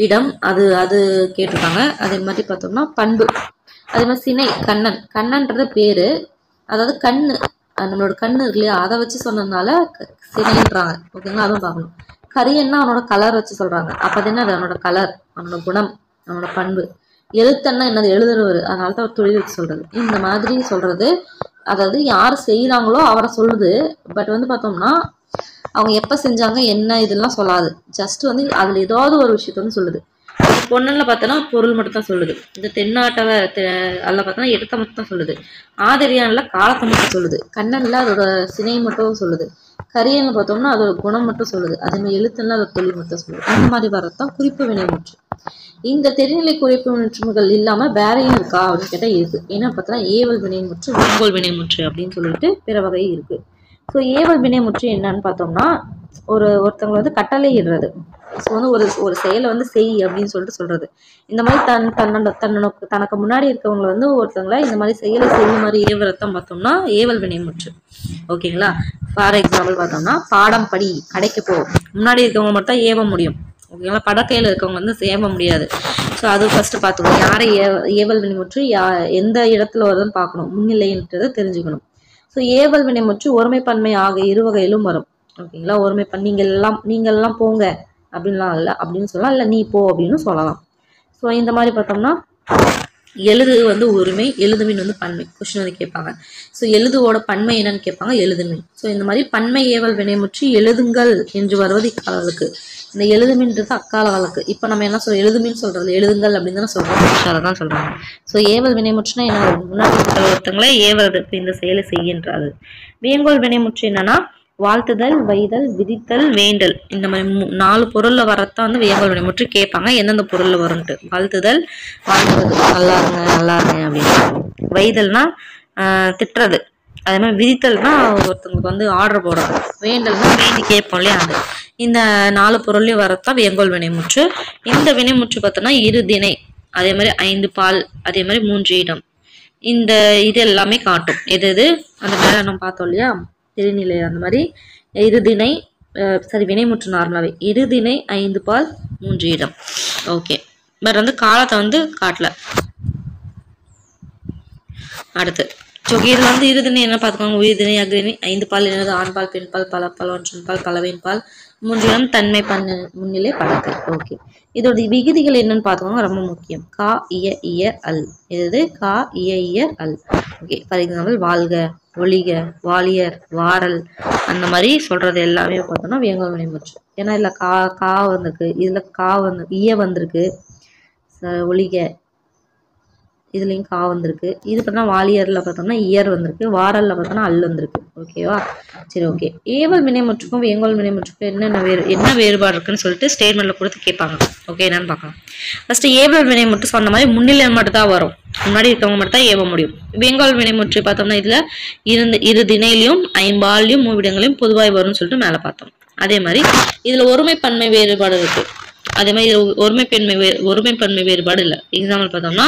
இடம் அது கேட்டிருக்காங்க. அதே மாதிரி பார்த்தோம்னா பண்பு, அதே மாதிரி சினை கண்ணன்றது பேரு, அதாவது கண்ணு, நம்மளோட கண்ணு இருக்கு இல்லையா, அதை வச்சு சொன்னதுனால சினைன்றாங்க. ஓகேங்களா? அதுவும் பார்க்கணும். கரியன்னா அவனோட கலர் வச்சு சொல்றாங்க. அப்போ அது என்ன, அது அவனோட கலர், அவனோட குணம், அவனோட பண்பு. எழுத்தன்னா என்னது, எழுதுறவர், அதனால தான் தொழில் வச்சு சொல்றது. இந்த மாதிரி சொல்றது, அதாவது யார் செய்யறாங்களோ அவரை சொல்லுது. பட் வந்து பார்த்தோம்னா அவங்க எப்போ செஞ்சாங்க என்ன இதெல்லாம் சொல்லாது. ஜஸ்ட் வந்து அதில் ஏதாவது ஒரு விஷயத்த வந்து சொல்லுது. பொன்னன்ல பார்த்தோன்னா பொருள் மட்டும் தான் சொல்லுது. இந்த தென்னாட்டவை அதில் பார்த்தோன்னா இடத்த மட்டும் தான் சொல்லுது. ஆதிரியான்ல காலத்தை மட்டும் சொல்லுது. கண்ணன்ல அதோட சினை மட்டும் சொல்லுது. கரியன்ல பார்த்தோம்னா அதோட குணம் மட்டும் சொல்லுது. அதே மாதிரி எழுத்துன்னா அதோட தொழில் மட்டும் சொல்லுது. அந்த மாதிரி வர்றதுதான் குறிப்பு வினைமுற்று. இந்த தெரிநிலை குறிப்பு வினைமுற்றுகள் இல்லாம வேறையும் இருக்கா அப்படின்னு கேட்டால் இருக்கு. ஏன்னா பார்த்தோன்னா ஏவல் வினைமுற்று, வேங்கோல் வினைமுற்று அப்படின்னு சொல்லிட்டு பிற வகை இருக்கு. ஸோ ஏவல் வினைமுற்று என்னன்னு பார்த்தோம்னா ஒருத்தவங்க வந்து கட்டளை இடுறது. ஸோ வந்து ஒரு செயலை வந்து செய் அப்படின்னு சொல்லிட்டு சொல்றது. இந்த மாதிரி தனக்கு முன்னாடி இருக்கவங்களை வந்து ஒருத்தவங்களை இந்த மாதிரி செயலை செய்யும் மாதிரி ஏவரத்தான் பார்த்தோம்னா ஏவல் வினைமுற்று. ஓகேங்களா? ஃபார் எக்ஸாம்பிள் பார்த்தோம்னா பாடம் படி, கடைக்கு போ, முன்னாடி இருக்கவங்க மட்டும் ஏவ முடியும். ஓகேங்களா? படக்கையில் இருக்கவங்க வந்து ஏவ முடியாது. ஸோ அது ஃபர்ஸ்ட் பார்த்துக்கணும். யாரை ஏவல் வினைமுற்று எந்த இடத்துல வருதுன்னு பார்க்கணும், முன்னிலைன்றதை தெரிஞ்சுக்கணும். ஸோ ஏவல் வினைமுற்று ஒருமைப்பன்மை ஆக இரு வகையிலும் வரும். ஓகேங்களா? ஒருமைப்பன், நீங்கள்லாம் போங்க அப்படின்லாம் இல்லை அப்படின்னு சொல்லலாம், இல்லை நீ போ அப்படின்னு சொல்லலாம். ஸோ இந்த மாதிரி பார்த்தோம்னா எழுது வந்து ஒருமை, எழுதுமின் வந்து பன்மை. கொஸ்டின் வந்து கேட்பாங்க. ஸோ எழுதுவோட பன்மை என்னன்னு கேட்பாங்க, எழுதுமின். ஸோ இந்த மாதிரி பன்மை ஏவல் வினைமுற்று எழுதுங்கள் என்று வருவது இக்கால வழக்கு. இந்த எழுதுமின்றது அக்கால வழக்கு. இப்போ நம்ம என்ன சொல்றோம், எழுதுமின்னு சொல்றது, எழுதுங்கள் அப்படின்னு தானே சொல்றோம், அதை தான் சொல்றாங்க. ஸோ ஏவல் வினைமுற்றுனா என்ன, முன்னாடி ஒருத்தவங்களை ஏவது இந்த செயலை செய்கின்றாரு. வேங்கோல் வினைமுற்று என்னன்னா வாழ்த்துதல், வைதல், விதித்தல், வேண்டல். இந்த மாதிரி 4 பொருள்ல வரத்தான் வந்து வேங்கோல் வினைமுற்று கேட்பாங்க. எந்தெந்த பொருள்ல வரும்ட்டு. வாழ்த்துதல், வாழ்த்துறது, நல்லா இருங்க அப்படின்னு. வைதல்னா திட்டுறது. அதே மாதிரி விதித்தல்னா ஒருத்தவங்களுக்கு வந்து ஆர்டர் போடுறது. வேண்டல்னா வேண்டி கேட்போம் இல்லையா, அது. இந்த 4 பொருள்லையும் வரத்தான் வேங்கோல் வினைமுற்று. இந்த வினைமுற்று பார்த்தோம்னா இரு திணை, அதே மாதிரி 5 பால், அதே மாதிரி 3 இடம். இந்த இது எல்லாமே காட்டும். எது அந்த மேலே நம்ம பார்த்தோம் இல்லையா தெரிநிலை, அந்த மாதிரி இருதிணை வினைமுற்று நார்மலாவே இருதிணை 5 பால் 3 இடம். ஓகே, பட் வந்து காலத்தை வந்து காட்டல. அடுத்து இதில் வந்து இருதிணை என்ன பார்த்துக்கோங்க, உயிர்திணை, அக்ரிணை, 5 பால் என்னது, ஆண்பால், பெண்பால், பலப்பால், ஒன்றன்பால், பலவைன்பால், 3 இடம், தன்மை, முன்னிலை, படக்கை. ஓகே, இதோட விகுதிகள் என்னன்னு பார்த்துக்கோங்க, ரொம்ப முக்கியம். கா இய இயர் அல். இது கா இய year Al. Okay, for example வாழ்க, ஒளிக, வாலியர், வாரல், அந்த மாதிரி சொல்றது எல்லாமே பார்த்தோம்னா வேங்கோல் வினைமுற்று. ஏன்னா இதில் கா வந்திருக்கு, இதில் கா வந்து இய வந்திருக்கு, ஒளிக இதுலேயும் கா வந்திருக்கு. இது பார்த்தோம்னா வாலியரில் பார்த்தோம்னா இயர் வந்திருக்கு, வாரலில் பார்த்தோம்னா அல் வந்திருக்கு. ஓகேவா? சரி, ஓகே. ஏவல் வினைமுற்றுக்கும் வேங்கோல் வினைமுற்றுக்கும் என்ன வேறுபாடு இருக்குன்னு சொல்லிட்டு ஸ்டேட்மெண்ட்டில் கொடுத்து கேட்பாங்க. ஓகே, என்னன்னு பார்க்கலாம். ஃபஸ்ட்டு ஏவல் வினைமுற்று சொன்ன மாதிரி முன்னிலை மட்டும் தான் வரும், முன்னாடி இருக்கவங்க மட்டும் தான் ஏவ முடியும். வேங்கோல் வினைமுற்று பார்த்தோம்னா இதில் இரு திணையிலையும் 5 பால்லையும் 3 இடங்களையும் பொதுவாய் வரும்னு சொல்லிட்டு மேலே பார்த்தோம். அதே மாதிரி இதில் ஒருமைப்பன்மை வேறுபாடு இருக்கு. அதே மாதிரி ஒருமைப்பன்மை வேறுபாடு இல்லை. எக்ஸாம்பிள் பார்த்தோம்னா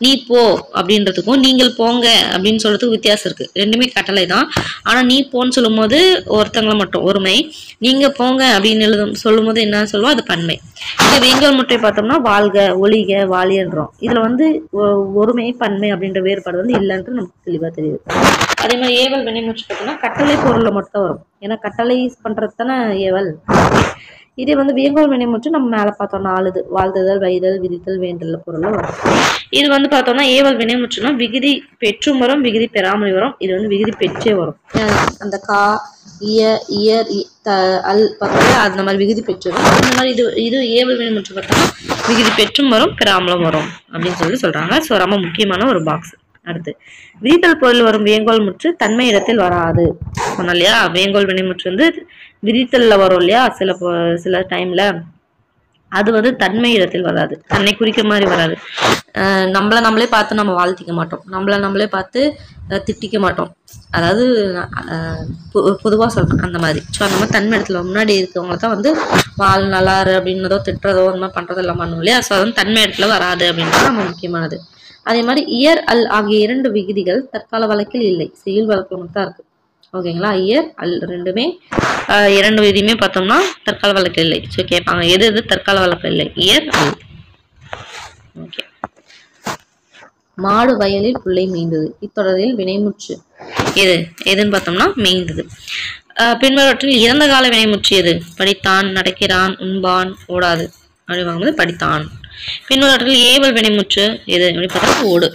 நீ போ அப்படின்றதுக்கும் நீங்கள் போங்க அப்படின்னு சொல்றதுக்கு வித்தியாசம் இருக்கு. ரெண்டுமே கட்டளை தான். ஆனா நீ போன்னு சொல்லும் போது ஒருத்தங்களை மட்டும் ஒருமை, நீங்க போங்க அப்படின்னு சொல்லும் போது என்ன சொல்லுவோம், அது பன்மை. இந்த வேங்கோல் முற்றை பார்த்தோம்னா வாழ்க, ஒளிக, வாலியன்றோம். இதுல வந்து ஒருமை பன்மை அப்படின்ற வேறுபாடு வந்து இல்லைன்ட்டு நமக்கு தெளிவா தெரியுது. அதே மாதிரி ஏவல் வினைமுற்று பார்த்தோம்னா கட்டளை பொருள்ல மட்டும் வரும். ஏன்னா கட்டளை பண்றது தானே ஏவல். இதே வந்து வியங்கோல் வினைமுற்று நம்ம மேல பார்த்தோம் 4 இது வாழ்த்துதல், வைதல், விதித்தல், வேண்டல் பொருள்ல வரும். இது வந்து பார்த்தோம்னா ஏவல் வினைமுற்றுனா விகுதி பெற்றும் வரும், விகுதி பெறாமல் வரும். இது வந்து விகுதி பெற்றே வரும். அந்த கா, இய, இயர், அல் பார்த்தோம்னா அந்த மாதிரி விகுதி பெற்று வரும். இந்த மாதிரி இது ஏவல் வினைமுற்று பார்த்தோம்னா விகுதி பெற்றும் வரும், பெறாமலும் வரும் அப்படின்னு சொல்றாங்க. ஸோ ரொம்ப முக்கியமான ஒரு பாக்ஸ். அடுத்து விதித்தல் பொருள் வரும் வேங்கோல் முற்று தன்மை இடத்தில் வராது. சொன்னோம் இல்லையா, வேங்கோல் வினைமுற்று வந்து விதித்தல்ல வரும் இல்லையா சில டைம்ல, அது வந்து தன்மை இடத்தில் வராது, தன்னை குறிக்க மாதிரி வராது. நம்மளே பார்த்து நம்ம வாழ்த்திக்க மாட்டோம், நம்மளே பார்த்து திட்டிக்க மாட்டோம். அதாவது பொதுவாக சொல்றேன் அந்த மாதிரி. ஸோ அந்த மாதிரி தன்மை இடத்துல முன்னாடி இருக்கவங்கள தான் வந்து வாழ் நல்லாரு அப்படின்னதோ திட்டுறதோ அந்த மாதிரி பண்றதோ எல்லாம் பண்ணும் இல்லையா. ஸோ அது வந்து தன்மை இடத்துல வராது அப்படின்றது நம்ம முக்கியமானது. அதே மாதிரி இயர் அல் ஆகிய 2 விகுதிகள் தற்கால வழக்கில் இல்லை, செயல் வழக்கு மட்டும் தான் இருக்கு. ஓகேங்களா, இயர் அல் ரெண்டுமே 2 விதியுமே பார்த்தோம்னா தற்கால வழக்கு இல்லை. ஸோ கேட்பாங்க எது தற்கால வழக்கு இல்லை, இயர் அல். ஓகே. மாடு வயலில் புள்ளை மீண்டது. இத்தொடரில் வினைமுற்று எதுன்னு பார்த்தோம்னா மீண்டது. பின்வரவற்றில் இறந்த கால வினைமுற்று எது? படித்தான், நடக்கிறான், உண்பான், ஓடாது அப்படி வாங்கும்போது படித்தான். பின்வரவற்றில் ஏவல் வினைமுற்று எது அப்படி பார்த்தா ஓடு.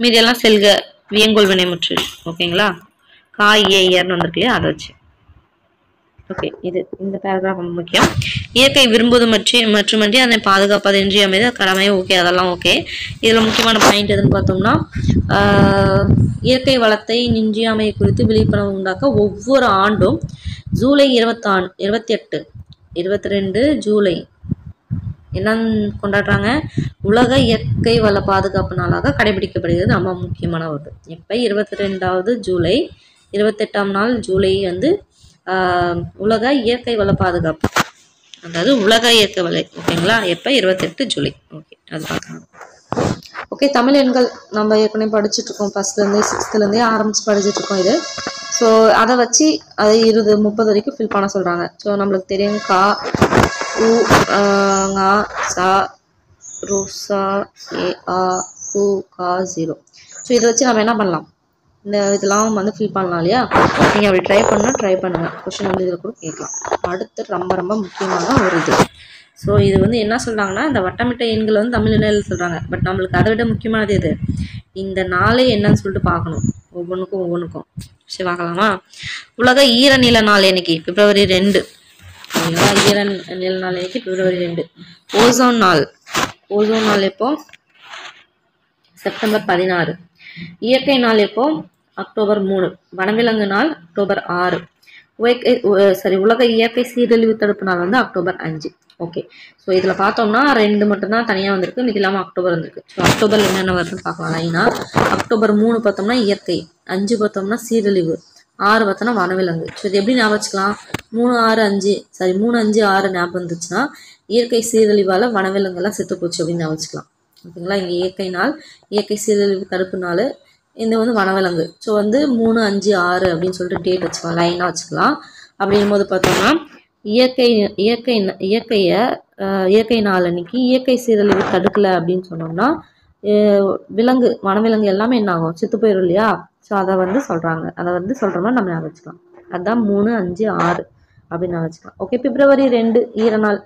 மீதியெல்லாம் செல்க வியங்கோல் வினைமுற்று. ஓகேங்களா, காய்யர்னு வந்திருக்கு இல்லையா, அதை வச்சு. ஓகே, இந்த பேராகிராஃப் ரொம்ப முக்கியம். இயற்கை விரும்புவது மற்றுமன்றி அதை பாதுகாப்பது இன்றியமையாத கடமை. ஓகே, அதெல்லாம் ஓகே. இதுல முக்கியமான பாயிண்ட் எதுன்னு பார்த்தோம்னா இயற்கை வளத்தை இன்றியமைய குறித்து விழிப்புணர்வு உண்டாக்க ஒவ்வொரு ஆண்டும் ஜூலை 28, 22 ஜூலை என்னன்னு கொண்டாடுறாங்க? உலக இயற்கை வள பாதுகாப்பு நாளாக கடைபிடிக்கப்படுகிறது. ரொம்ப முக்கியமான ஒரு எப்ப 22வது ஜூலை, 28ஆம் நாள் ஜூலை வந்து உலக இயற்கை வள பாதுகாப்பு, அதாவது உலக இயற்கை வளை. ஓகேங்களா, எப்ப 28 ஜூலை. ஓகே, அது பார்க்கலாம். ஓகே, தமிழ் எண்கள் நம்ம ஏற்கனவே படிச்சுட்டு இருக்கோம். 1st-லேருந்தே 6th-லேருந்தே ஆரம்பிச்சு படிச்சுட்டு இருக்கோம் இது. ஸோ அதை வச்சு அதை 20, 30 வரைக்கும் ஃபில் பண்ண சொல்றாங்க. ஸோ நம்மளுக்கு தெரியும் கா, உ, ஙா, சா, ரு, சா, ஏ, ஆ, கு, கா, 0. ஸோ இதை வச்சு நம்ம என்ன பண்ணலாம், இதெல்லாம் வந்து ஃபில் பண்ணலாம் இல்லையா. நீங்கள் அப்படி ட்ரை பண்ணுங்க. கொஸ்டின் வந்து இதில் கூட கேட்கலாம். அடுத்து ரொம்ப ரொம்ப முக்கியமான ஒரு இது. ஸோ இது வந்து என்ன சொல்றாங்கன்னா, இந்த வட்டமிட்ட எண்களை வந்து தமிழ் என்ன சொல்றாங்க. பட் நம்மளுக்கு அதை விட முக்கியமானது எது, இந்த நாளே என்னன்னு சொல்லிட்டு பார்க்கணும். ஒவ்வொன்றுக்கும் சரி பார்க்கலாமா. உலக ஈரநில நாள் என்னைக்கு? பிப்ரவரி 2. ஈரநில நாள் என்னைக்கு? பிப்ரவரி 2. ஓசோன் நாள் எப்போ? செப்டம்பர் 16. இயற்கை நாள் எப்போ? அக்டோபர் 3. வனவிலங்கு நாள் அக்டோபர் 6. உலக இயற்கை சீரழிவு தடுப்பு நாள் வந்து அக்டோபர் 5. ஓகே, ஸோ இதில் பார்த்தோம்னா 2 மட்டும்தான் தனியாக வந்திருக்கு, இது இல்லாமல் அக்டோபர் வந்திருக்கு. ஸோ அக்டோபரில் என்னென்ன வருதுன்னு பார்க்கலாம் லைனா. அக்டோபர் 3 பார்த்தோம்னா இயற்கை, 5 பார்த்தோம்னா சீரழிவு, 6 பார்த்தோம்னா வனவிலங்கு. ஸோ இது எப்படி ஞாபகம் வச்சுக்கலாம்? 3, 5, 6 ஞாபகம் இருந்துச்சுன்னா இயற்கை சீரழிவால் வனவிலங்குலாம் செத்து போச்சு அப்படின்னு ஞாபகம் வச்சுக்கலாம். ஓகேங்களா, இங்கே இயற்கை நாள், இயற்கை சீரழிவு தடுப்பு நாள், இந்த வந்து வனவிலங்கு. ஸோ வந்து 3, 5, 6 அப்படின்னு சொல்லிட்டு டேட் வச்சுக்கலாம், லைனாக வச்சுக்கலாம். அப்படிங்கும் போது பார்த்தோம்னா இயற்கை நாள் அன்னைக்கு இயற்கை சீரழிவு தடுக்கலை அப்படின்னு சொன்னோம்னா வனவிலங்கு எல்லாமே என்ன ஆகும்? செத்து போயிடும் இல்லையா. ஸோ அதை வந்து சொல்கிறோம்னா நம்ம ஞாபகம் வச்சுக்கலாம். அதுதான் 3, 5, 6 அப்படின்னு ஞாபகம் வச்சுக்கலாம். ஓகே, பிப்ரவரி 2 ஈரநாள்,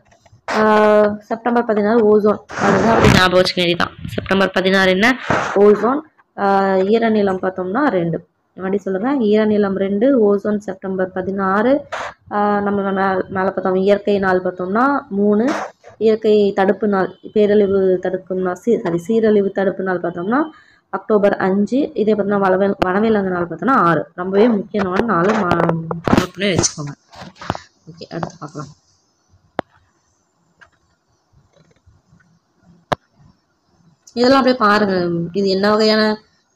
செப்டம்பர் 16 ஓசோன், அதுதான் அப்படி ஞாபகம் வச்சுக்க வேண்டியதான். செப்டம்பர் 16 என்ன? ஓசோன். ஈரநிலம் பார்த்தோம்னா 2. மறுபடி சொல்லுங்க, ஈரநிலம் 2, ஓசோன் செப்டம்பர் 16. நம்ம மேலே பார்த்தோம் இயற்கை நாள் பார்த்தோம்னா 3, இயற்கை தடுப்பு நாள் பேரழிவு தடுக்கும் நாள் சீரழிவு தடுப்பு நாள் பார்த்தோம்னா அக்டோபர் 5. இதே பார்த்தோம்னா வனவிலங்கு நாள் பார்த்தோம்னா 6. ரொம்பவே முக்கியமான நாள், நோட் பண்ணி வச்சுக்கோங்க. ஓகே, அடுத்து பார்க்கலாம். இதெல்லாம் அப்படியே பாருங்க, இது என்ன வகையான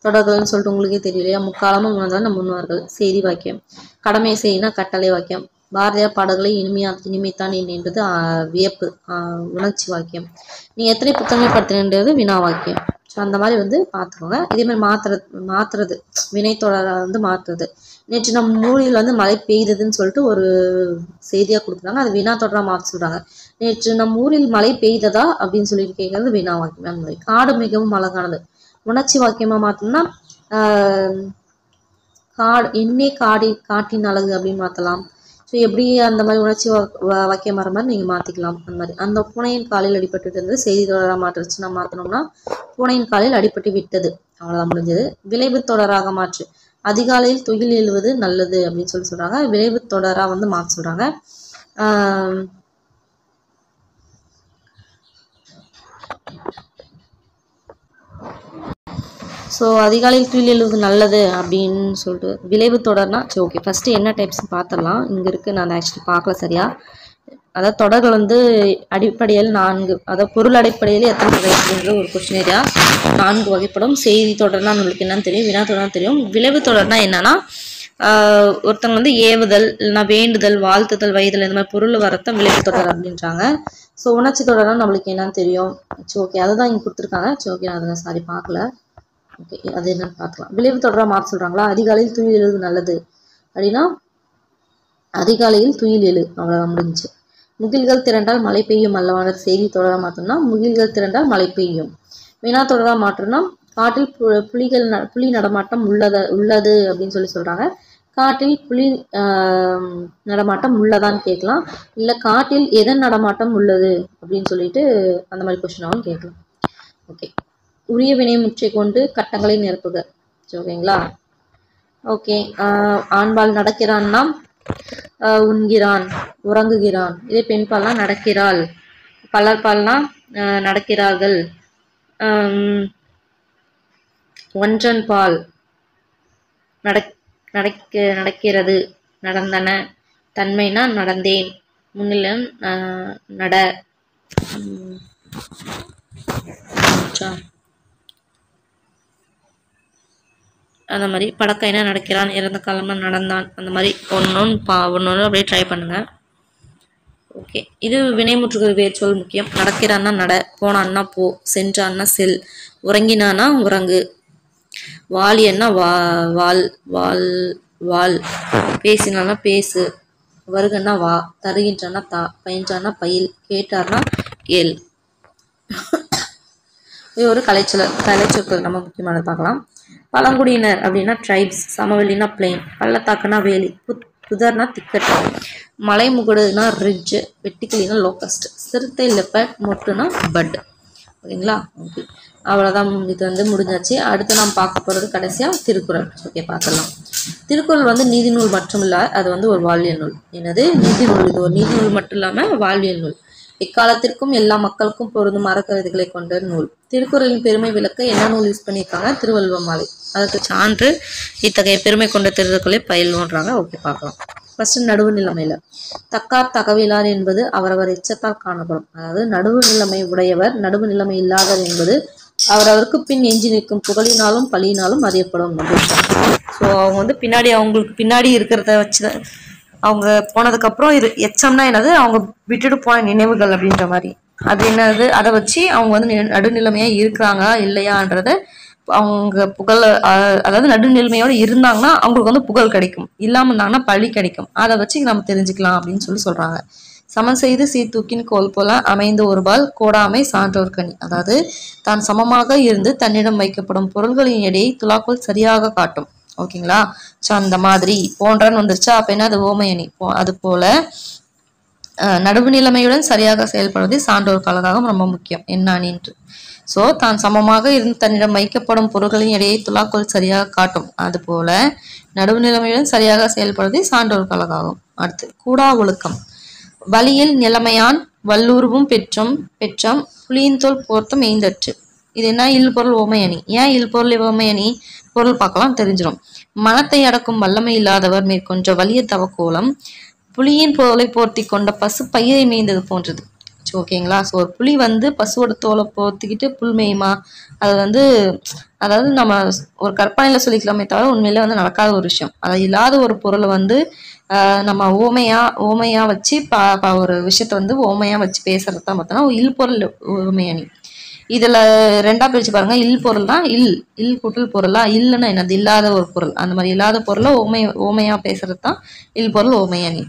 தொடர்கள்னு சொல்லிட்டு உங்களுக்கே தெரியலையா. முக்காலமும் உணர்ந்தால் நம் முன்னோர்கள். செய்தி வாக்கியம். கடமை செய்யினா கட்டளை வாக்கியம். பாரதியார் பாடல்களை இனிமைத்தான் என்றது வியப்பு உணர்ச்சி வாக்கியம். நீ எத்தனை புத்தகங்கள் படுத்தினது வினா வாக்கியம். ஸோ அந்த மாதிரி வந்து பார்த்துக்கோங்க. இதே மாதிரி மாத்துறது வினைத்தொடரை வந்து மாற்றுறது. நேற்று நம்ம ஊரில் வந்து மழை பெய்ததுன்னு சொல்லிட்டு ஒரு செய்தியாக கொடுக்குறாங்க, அது வினா தொடராக மாற்ற சொல்கிறாங்க. நேற்று நம்ம ஊரில் மழை பெய்ததா அப்படின்னு சொல்லிட்டு கேட்கறது வினா வாக்கியம். அந்த மாதிரி காடு மிகவும் அழகானது உணர்ச்சி வாக்கியமாக மாற்றோம்னா காட்டின் அழகு அப்படின்னு மாற்றலாம். ஸோ எப்படி அந்த மாதிரி உணர்ச்சி வாக்கியம் வர மாதிரி நீங்கள் மாற்றிக்கலாம். அந்த மாதிரி அந்த பூனையின் காலில் அடிபட்டு இருந்து செய்தி தொடராக மாற்றுச்சு. நம்ம மாற்றினோம்னா பூனையின் காலில் அடிபட்டு விட்டது, அவ்வளோதான் முடிஞ்சது. விளைவு தொடராக மாற்று. அதிகாலையில் துயில் எழுவது நல்லது அப்படின்னு சொல்கிறாங்க. விளைவு தொடராக வந்து மாற்ற சொல்கிறாங்க. ஸோ அதிகாலையில் துயில் எழுவது நல்லது அப்படின்னு சொல்லிட்டு விளைவு தொடர்னா சரி ஓகே. ஃபஸ்ட்டு என்ன டைப்ஸ் பார்த்துடலாம். இங்கே இருக்குது, நான் ஆக்சுவலி பார்க்கல சரியா. அதாவது தொடர்கள் வந்து அடிப்படையில் 4, அதாவது பொருள் அடிப்படையில் எத்தனை வகை அப்படின்றது ஒரு கொஸ்டின் ஏரியா. 4 வகைப்படும். செய்தி தொடர்னா நம்மளுக்கு என்னன்னு தெரியும், வினா தொடர்னா தெரியும். விளைவு தொடர்னா என்னன்னா ஒருத்தவங்க வந்து ஏவுதல் இல்லைன்னா வேண்டுதல் வாழ்த்துதல் வயதுல இந்த மாதிரி பொருள் வரத்தான் விளைவு தொடர் அப்படின்றாங்க. ஸோ உணர்ச்சி தொடர்னா நம்மளுக்கு என்னன்னு தெரியும். சரி ஓகே, அதுதான் இங்கே கொடுத்துருக்காங்க. சரி ஓகே, நான் அதை சாரி பார்க்கல. ஓகே, அது என்னன்னு பார்க்கலாம். விளைவு தொடராக மாற்ற சொல்கிறாங்களா. அதிகாலையில் துயில் எழுது நல்லது அப்படின்னா அதிகாலையில் துயில் எழு, அவ்வளோதான் முடிஞ்சு. முகில்கள் திரண்டால் மழை பெய்யும் அல்லவான செய்தி தொடராக மாற்றோம்னா முகில்கள் திரண்டால் மழை பெய்யும். வினா தொடராக மாற்றோம்னா காட்டில் புலி நடமாட்டம் உள்ளது அப்படின்னு சொல்கிறாங்க. காட்டில் புலி நடமாட்டம் உள்ளதான்னு கேட்கலாம். இல்லை காட்டில் எதன் நடமாட்டம் உள்ளது அப்படின்னு சொல்லிட்டு அந்த மாதிரி கொஸ்டினாகவும் கேட்கலாம். ஓகே, உரிய வினைமுற்றை கொண்டு கட்டங்களை நிரப்புக. ஓகேங்களா. ஓகே, ஆண்பால் நடக்கிறான்னா உண்கிறான் உறங்குகிறான். இதே பெண்பால்னா நடக்கிறாள். பலர்பால்னா நடக்கிறார்கள். ஒன்றன் பால் நடக்கிறது நடந்தன. தன்மைனா நடந்தேன். முன்னிலம் நட. அந்த மாதிரி படக்கைனா நடக்கிறான், இறந்த காலமாக நடந்தான். அந்த மாதிரி ஒன்று அப்படியே ட்ரை பண்ணுங்க. ஓகே, இது வினைமுற்றுகள் வேர் சொல் முக்கியம். நடக்கிறான்னா நட, போனான்னா போ, சென்றான்னா செல், உறங்கினான்னா உறங்கு, வாலியன்னா வால் வால் வால், பேசினான்னா பேசு, வருகன்னா வா, தருகின்றான்னா தா, பயின்றான்னா பயில், கேட்டார்னா கேள். இது ஒரு கலைச்சொற்கள் நம்ம முக்கியமானது பார்க்கலாம். பழங்குடியினர் அப்படின்னா ட்ரைப்ஸ், சமவெளினா பிளெயின், பள்ளத்தாக்குனா வேலி, புதர்னா திக்கட், மலை முகடுனா ரிட்ஜ், வெட்டிக்கிளினா லோக்கஸ்ட், சிறுத்தை லெப்பர்ட், மொட்டுனா பட். ஓகேங்களா. ஓகே, அவ்வளோதான். இது வந்து முடிஞ்சாச்சு. அடுத்து நாம் பார்க்க போகிறது கடைசியாக திருக்குறள். ஓகே, பார்த்துடலாம். திருக்குறள் வந்து நீதி நூல் மட்டும் இல்லை, அது வந்து ஒரு வாழ்வியல் நூல். என்னது நீதி நூல்? இது ஒரு நீதி நூல் மட்டும் இல்லாமல் வாழ்வியல் நூல். எக்காலத்திற்கும் எல்லா மக்களுக்கும் பொருந்தும் அறக்கருதிகளை கொண்ட நூல். திருக்குறளின் பெருமை விளக்க என்ன நூல் யூஸ் பண்ணியிருக்காங்க? திருவள்ளுவர் மாலை. அதற்கு சான்று இத்தகைய பெருமை கொண்ட திருக்குறளை பயில்வோன்றாங்க. ஓகே, பார்க்கலாம். ஃபர்ஸ்ட் நடுவு நிலைமையில தக்கார் தகவிலார் என்பது அவரவர் எச்சத்தால் காணப்படும். அதாவது நடுவு நிலைமை உடையவர், நடுவு நிலைமை இல்லாதவர் என்பது அவரவருக்கு பின் எஞ்சி நிற்கும் புகழினாலும் பழியினாலும் அறியப்படும். ஸோ அவங்க வந்து பின்னாடி அவங்களுக்கு பின்னாடி இருக்கிறத வச்சு அவங்க போனதுக்கப்புறம் எச்சம்னா என்னது, அவங்க விட்டுட்டு போன நினைவுகள் அப்படின்ற மாதிரி. அது என்னது, அதை வச்சு அவங்க வந்து நடுநிலைமையா இருக்கிறாங்க இல்லையான்றத அவங்க புகழ், அதாவது நடுநிலைமையோடு இருந்தாங்கன்னா அவங்களுக்கு வந்து புகழ் கிடைக்கும், இல்லாமல் இருந்தாங்கன்னா பழி கிடைக்கும். அதை வச்சு நம்ம தெரிஞ்சுக்கலாம் அப்படின்னு சொல்றாங்க. சமன் செய்து சீர்தூக்கின் கோல் போல அமைந்த ஒருபால் கோடாமை சான்றோர் கனி. அதாவது தான் சமமாக இருந்து தன்னிடம் வைக்கப்படும் பொருள்களின் எடையை துலாக்கோல் சரியாக காட்டும். ஓகேங்களா. ஸோ அந்த மாதிரி போன்றன்னு வந்துருச்சா, அப்ப என்ன அது ஓமையணி. அது போல நடுவு நிலைமையுடன் சரியாக செயல்படுவது சான்றோர் கழகம் ரொம்ப முக்கியம். என்ன அணின்று. ஸோ தான் சமமாக இருந்து தன்னிடம் வைக்கப்படும் பொருட்களின் இடையே துலாக்கோல் சரியாக காட்டும். அது போல நடுவு நிலைமையுடன் சரியாக செயல்படுவது சான்றோர் கழகம். அடுத்து கூடா ஒழுக்கம். வழியில் நிலைமையான் வல்லூர்வும் பெற்றம் புலியின் தோல் போர்த்தம் எய்ந்தற்று. இது என்ன? இல்பொருள் ஓமையணி. ஏன் இல்பொருள் ஓமையணி? பொருள் பார்க்கலாம், தெரிஞ்சிடும். மனத்தை அடக்கும் வல்லமை இல்லாதவர் மேற்கொண்ட வலிய தவக்கோலம் புலியின் தோலை போர்த்தி கொண்ட பசு பயிரை மேய்ந்தது போன்றது. ஓகேங்களா. ஸோ ஒரு புலி வந்து பசுவோட தோலை போர்த்திக்கிட்டு புல் மேயுமா? அது வந்து அதாவது நம்ம ஒரு கற்பனையில சொல்லிக்கலாமே தவிர உண்மையில வந்து நடக்காத ஒரு விஷயம். அது இல்லாத ஒரு பொருளை வந்து நம்ம ஓமையா வச்சு ஒரு விஷயத்த வந்து ஓமையா வச்சு பேசுறது தான் பார்த்தோம்னா இல்பொருள் ஓமையணி. இதுல ரெண்டா பிரிச்சு பாருங்க. இல் பொருள் தான் இல் கூட்டல் பொருளா. இல்லைன்னா என்னது? இல்லாத ஒரு பொருள். அந்த மாதிரி இல்லாத பொருளை ஓமையா பேசுறது தான் இல் பொருள் ஓமையணி.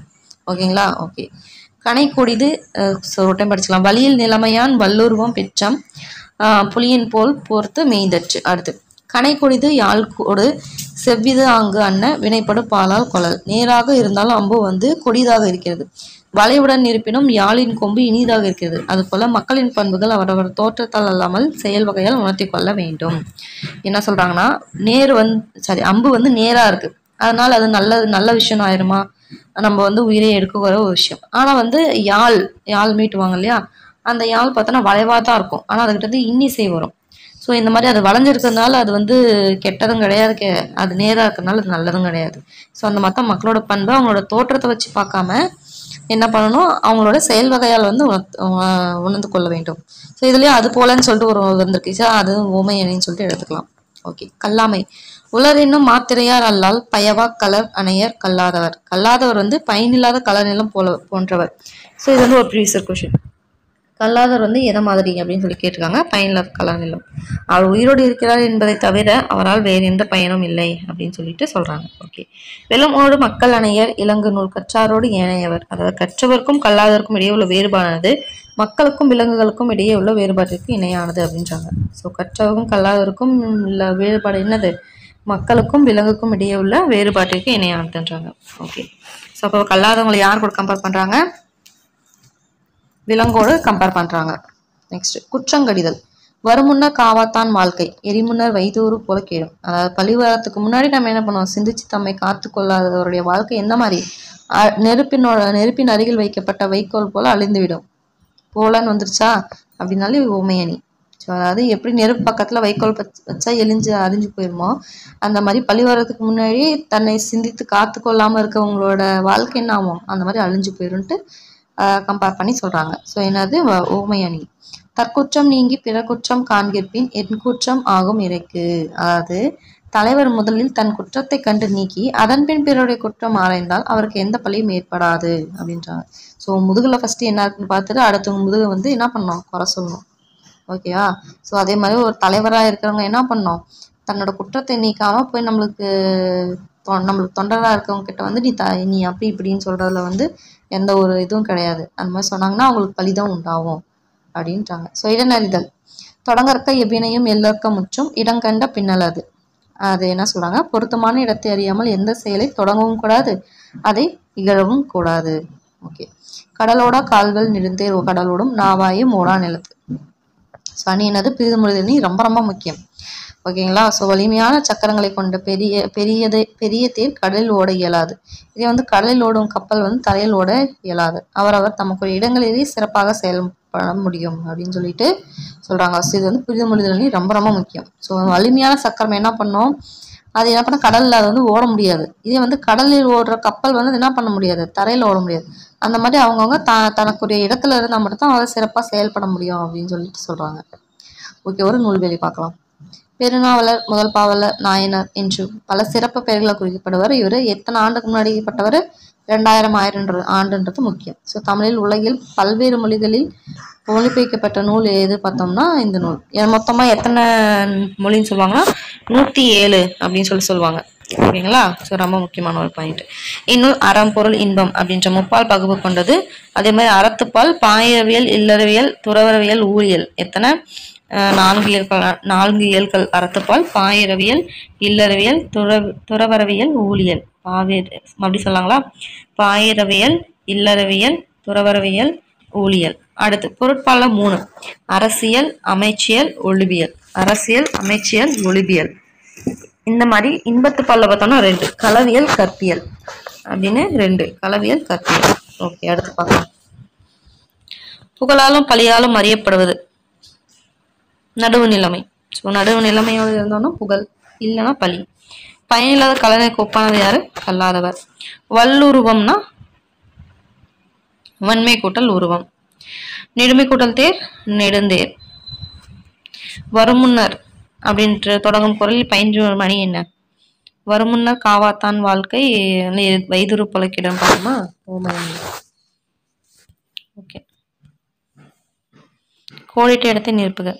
ஓகேங்களா. ஓகே, கனை கொடிது ஒரு டைம் படிச்சுக்கலாம். வழியில் நிலைமையான் வல்லுருவம் பெற்றம் புலியின் போல் போர்த்து மேய்ந்தற்று. அடுத்து கனை கொடிது யாழ் கொடு செவ்விது ஆங்கு அன்ன வினைப்படு பாலால் கொளல். நேராக இருந்தாலும் அம்பு வந்து கொடிதாக இருக்கிறது, வளைவுடன் இருப்பினும் யாழின் கொம்பு இனிதாக இருக்கிறது. அதுபோல மக்களின் பண்புகள் அவரவர் தோற்றத்தால் அல்லாமல் செயல் வகையால் உணர்த்தி கொள்ள வேண்டும். என்ன சொல்றாங்கன்னா, அம்பு வந்து நேரா இருக்கு, அதனால அது நல்ல விஷயம் ஆயிருமா? நம்ம வந்து உயிரை எடுக்கிற ஒரு விஷயம். ஆனா வந்து யாழ் மீட்டுவாங்க இல்லையா, அந்த யாழ் பார்த்தோன்னா வளைவா தான் இருக்கும், ஆனா அதுகிட்ட வந்து இன்னிசை வரும். ஸோ இந்த மாதிரி அது வளைஞ்சிருக்கிறதுனால அது வந்து கெட்டதும் கிடையாது, அது நேராக இருக்கிறதுனால அது நல்லதும் கிடையாது. ஸோ அந்த மற்ற மக்களோட பண்பு அவங்களோட தோற்றத்தை வச்சு பார்க்காம என்ன பண்ணணும், அவங்களோட செயல் வகையால் வந்து உணர்ந்து கொள்ள வேண்டும். ஸோ இதுலயே அது போலன்னு சொல்லிட்டு ஒரு வந்திருக்கு, அது ஊமை அணின்னு சொல்லிட்டு எடுத்துக்கலாம். ஓகே. கல்லாமை. உலர் என்னும் மாத்திரையார் அல்லால் பயவா கலர் அணையர் கல்லாதவர். கல்லாதவர் வந்து பயனில்லாத கலர் நிலம் போன்றவர். ஸோ இது வந்து ஒரு ப்ரீவியஸ் கொஸ்டின். கல்லாதவர் வந்து எதை மாதிரி அப்படின்னு சொல்லி கேட்டிருக்காங்க. பயனில்லாத கலர் நிலம். அவர் உயிரோடு இருக்கிறார் என்பதை தவிர அவரால் வேறு எந்த பயனும் இல்லை அப்படின்னு சொல்லிட்டு சொல்றாங்க. ஓகே. வெள்ளமோடு மக்கள் அணையர் இலங்கு நூல் கற்றாரோடு ஏனையவர். அதாவது கற்றவருக்கும் கல்லாதவருக்கும் இடையே உள்ள வேறுபாடானது மக்களுக்கும் விலங்குகளுக்கும் இடையே உள்ள வேறுபாட்டிற்கு இணையானது அப்படின்றாங்க. ஸோ கற்றவருக்கும் கல்லாதவருக்கும் உள்ள வேறுபாடு என்னது? மக்களுக்கும் விலங்குக்கும் இடையே உள்ள வேறுபாட்டிற்கு இணையானதுன்றாங்க. ஓகே. ஸோ அப்போ கல்லாதவங்களை யார் கூட கம்பேர் பண்றாங்க? விலங்கோடு கம்பேர் பண்றாங்க. நெக்ஸ்ட், குற்றங்கடிதல். வருமுன்னர் காவாத்தான் வாழ்க்கை எரிமுன்னர் வைதூறு போல கேடும். அதாவது பழிவாரத்துக்கு முன்னாடி நம்ம என்ன பண்ணுவோம், சிந்திச்சு தம்மை காத்து கொள்ளாதவருடைய வாழ்க்கை எந்த மாதிரி? நெருப்பின் அருகில் வைக்கப்பட்ட வைக்கோல் போல அழிந்துவிடும். போலன்னு வந்துருச்சா அப்படின்னாலே ஊமையணி. ஸோ அதாவது எப்படி நெருப்பு பக்கத்துல வைக்கோல் வச்சா அழிஞ்சு போயிருமோ, அந்த மாதிரி பழிவாரத்துக்கு முன்னாடி தன்னை சிந்தித்து காத்து கொள்ளாம இருக்கவங்களோட வாழ்க்கை என்ன ஆகும், அந்த மாதிரி அழிஞ்சு போயிரும்ட்டு கம்பேர் பண்ணி சொல்றாங்க. ஸோ என்னது? ஊமை அணி. தற்குற்றம் நீங்கி பிற குற்றம் காண்கிற்பின் என் குற்றம் ஆகும் இறைக்கு. அதாவது தலைவர் முதலில் தன் குற்றத்தை கண்டு நீக்கி அதன்பின் பிறருடைய குற்றம் ஆராய்ந்தால் அவருக்கு எந்த பழியும் ஏற்படாது அப்படின்றாங்க. ஸோ முதுகுல ஃபர்ஸ்ட் என்ன இருக்குன்னு பார்த்துட்டு அடுத்த முதுகை வந்து என்ன பண்ணணும், குறை சொல்லணும். ஓகேவா? ஸோ அதே மாதிரி ஒரு தலைவராக இருக்கிறவங்க என்ன பண்ணணும், தன்னோட குற்றத்தை நீக்காம போய் நம்மளுக்கு தொண்டராக இருக்கவங்க கிட்ட வந்து நீ அப்படி இப்படின்னு சொல்றதுல வந்து எந்த ஒரு இதுவும் கிடையாது. அந்த மாதிரி சொன்னாங்கன்னா அவங்களுக்கு பழிதான் உண்டாகும் அப்படின்றாங்க. ஸோ இடனறிதல். தொடங்கற்க எவ்வினையும் எல்லற்க முற்றும் இடங்கண்ட பின்னலது. அது என்ன சொல்றாங்க? பொருத்தமான இடத்தை அறியாமல் எந்த செயலை தொடங்கவும் கூடாது, அதை இகழவும் கூடாது. ஓகே. கடலோட கால்கள் நெடுந்தேர் கடலோடும் நாவாயும் ஓடா நிலத்து. ஸோ அணி என்னது? பிரிதுமொழிதல் ரொம்ப ரொம்ப முக்கியம். ஓகேங்களா? ஸோ வலிமையான சக்கரங்களை கொண்ட பெரிய தேர் கடலில் ஓட இயலாது. இதே வந்து கடலில் ஓடும் கப்பல் வந்து தரையில் ஓட இயலாது. அவரவர் தமக்கு இடங்களிலேயே சிறப்பாக செயல்பட முடியும் அப்படின்னு சொல்லிட்டு சொல்றாங்க. ஸோ இது வந்து பிரிதுமொழிதல் ரொம்ப ரொம்ப முக்கியம். ஸோ வலிமையான சக்கரம் என்ன பண்ணும், அது என்ன பண்ண, கடல்ல அது வந்து ஓட முடியாது. இதே வந்து கடலில் ஓடுற கப்பல் வந்து என்ன பண்ண முடியாது, தரையில் ஓட முடியாது. அந்த மாதிரி அவங்கவுங்க தனக்குரிய இடத்துல இருந்தால் மட்டும்தான் அதை சிறப்பாக செயல்பட முடியும் அப்படின்னு சொல்லிட்டு சொல்றாங்க. ஓகே. ஒரு நூல்வெளி பார்க்கலாம். பெருநாவலர், முதல் பாவலர், நாயனார் என்று பல சிறப்பு பெயர்களை குறிக்கப்படுவார். இவர் எத்தனை ஆண்டுக்கு முன்னாடி பட்டவர்? 2000 ஆண்டுன்றது முக்கியம். ஸோ தமிழில் உலகில் பல்வேறு மொழிகளில் மொழிபெயர்க்கப்பட்ட நூல் எது பார்த்தோம்னா இந்த நூல். மொத்தமா எத்தனை மொழின்னு சொல்லுவாங்கன்னா 107 அப்படின்னு சொல்லுவாங்க. ஓகேங்களா? ஸோ ரொம்ப முக்கியமான ஒரு பாயிண்ட். இந்நூல் அறம் பொருள் இன்பம் அப்படின்ற முப்பால் பகுப்பு கொண்டது. அதே மாதிரி அறத்துப்பால் பாயிரவியல் இல்லறவியல் துறவரவியல் ஊழியல். எத்தனை? 4 இயல்கள். அறத்துப்பால் பாயிரவியல் இல்லறவியல் துறவரவியல் ஊழியல். அப்படி சொல்லாங்களா? பாயிரவியல் இல்லறவியல் துறவரவியல் ஊழியல். அடுத்து பொருட்பால 3: அரசியல் அமைச்சியல் ஒளிபியல். அரசியல் அமைச்சியல் ஒளிபியல். இந்த மாதிரி இன்பத்து பால்ல பார்த்தோம்னா 2: களவியல் கற்பியல் அப்படின்னு 2. களவியல் கற்பியல். ஓகே. அடுத்து பார்க்கலாம். புகழாலும் பழியாலும் அறியப்படுவது நடுவு நிலைமை. ஸோ நடுவு நிலைமையோடு இருந்தோம்னா புகழ், இல்லைன்னா பழி. பயனில்லாத கலைஞருக்கு ஒப்பானது யாரு? கல்லாதவர். வல்லுருவம்னா வன்மை கூட்டல் உருவம். நெடுமை கூட்டல் தேர் நெடுந்தேர். வருமுன்னர் அப்படின்ற தொடங்கும் குரலில் பயின்று மணி என்ன? வருமுன்னர் காவாத்தான் வாழ்க்கை வைதுரு பொலக்கிடம் பார்க்குமா? ஓகே. கோடிட்ட இடத்தை நிரப்புக.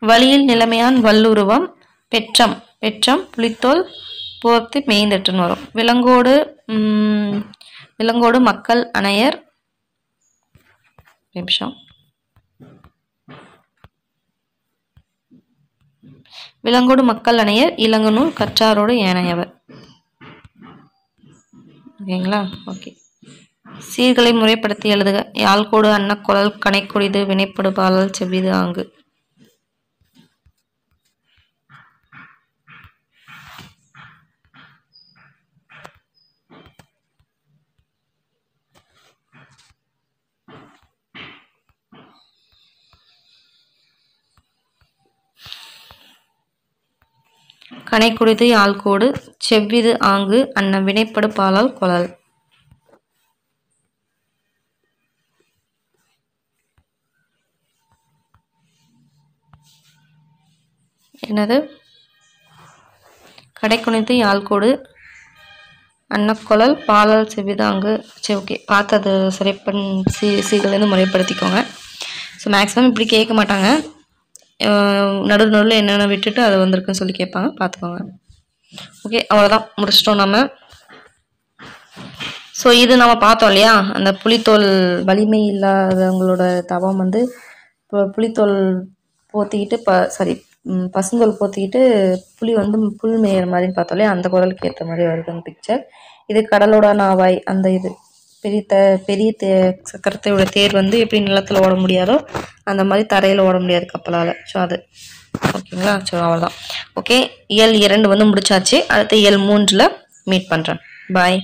வழியில் நிலைமையான் வல்லுருவம் பெற்றம் புலித்தோல் போர்த்து மேய்ந்தட்டுன்னு வரும். விலங்கோடு மக்கள் அணையர். நிமிஷம். விலங்கோடு மக்கள் அணையர் இளங்கநூல் கற்றாரோடு ஏனையவர். ஓகேங்களா? ஓகே. சீர்களை முறைப்படுத்தி எழுதுக. யாழ்கோடு அன்னக்குழல் கனைக்குடிது வினைப்படு பாலல் செவ்விது ஆங்கு. கனைக்குடிது யாழ்கோடு செவ்விது ஆங்கு அன்ன வினைப்படு பாலால் கொளல். என்னது? கடைக்குனித்து யாழ்கோடு அன்னக்குழல் பாலால் செவ்விது ஆங்கு. சரி, ஓகே. பார்த்தது சரி சீர்களேருந்து முறைப்படுத்திக்கோங்க. ஸோ மேக்ஸிமம் இப்படி கேட்க மாட்டாங்க. நடுவில் என்னென்ன விட்டுட்டு அது வந்திருக்குன்னு சொல்லி கேட்பாங்க, பார்த்துக்கோங்க. ஓகே, அவ்வளோதான், முடிச்சிட்டோம் நம்ம. ஸோ இது நம்ம பார்த்தோம் இல்லையா, அந்த புலித்தோல் வலிமை இல்லாதவங்களோட தவம் வந்து இப்போ புலித்தோல் போத்திக்கிட்டு பசுந்தோல் போத்திக்கிட்டு புலி வந்து புல் மேயிற மாதிரின்னு பார்த்தோம் இல்லையா, அந்த குரலுக்கு ஏற்ற மாதிரி வருது அந்த பிக்சர். இது கடலோட நாவாய், அந்த இது பெரிய சக்கரத்தையோட தேர் வந்து எப்படி நிலத்தில் ஓட முடியாதோ அந்த மாதிரி தரையில் ஓட முடியாது கப்பலால். ஸோ அது ஓகேங்களா? ஸோ அவ்வளோதான். ஓகே, இயல் 2 வந்து முடிச்சாச்சு. அடுத்து இயல் 3ல் மீட் பண்ணுறேன். பாய்.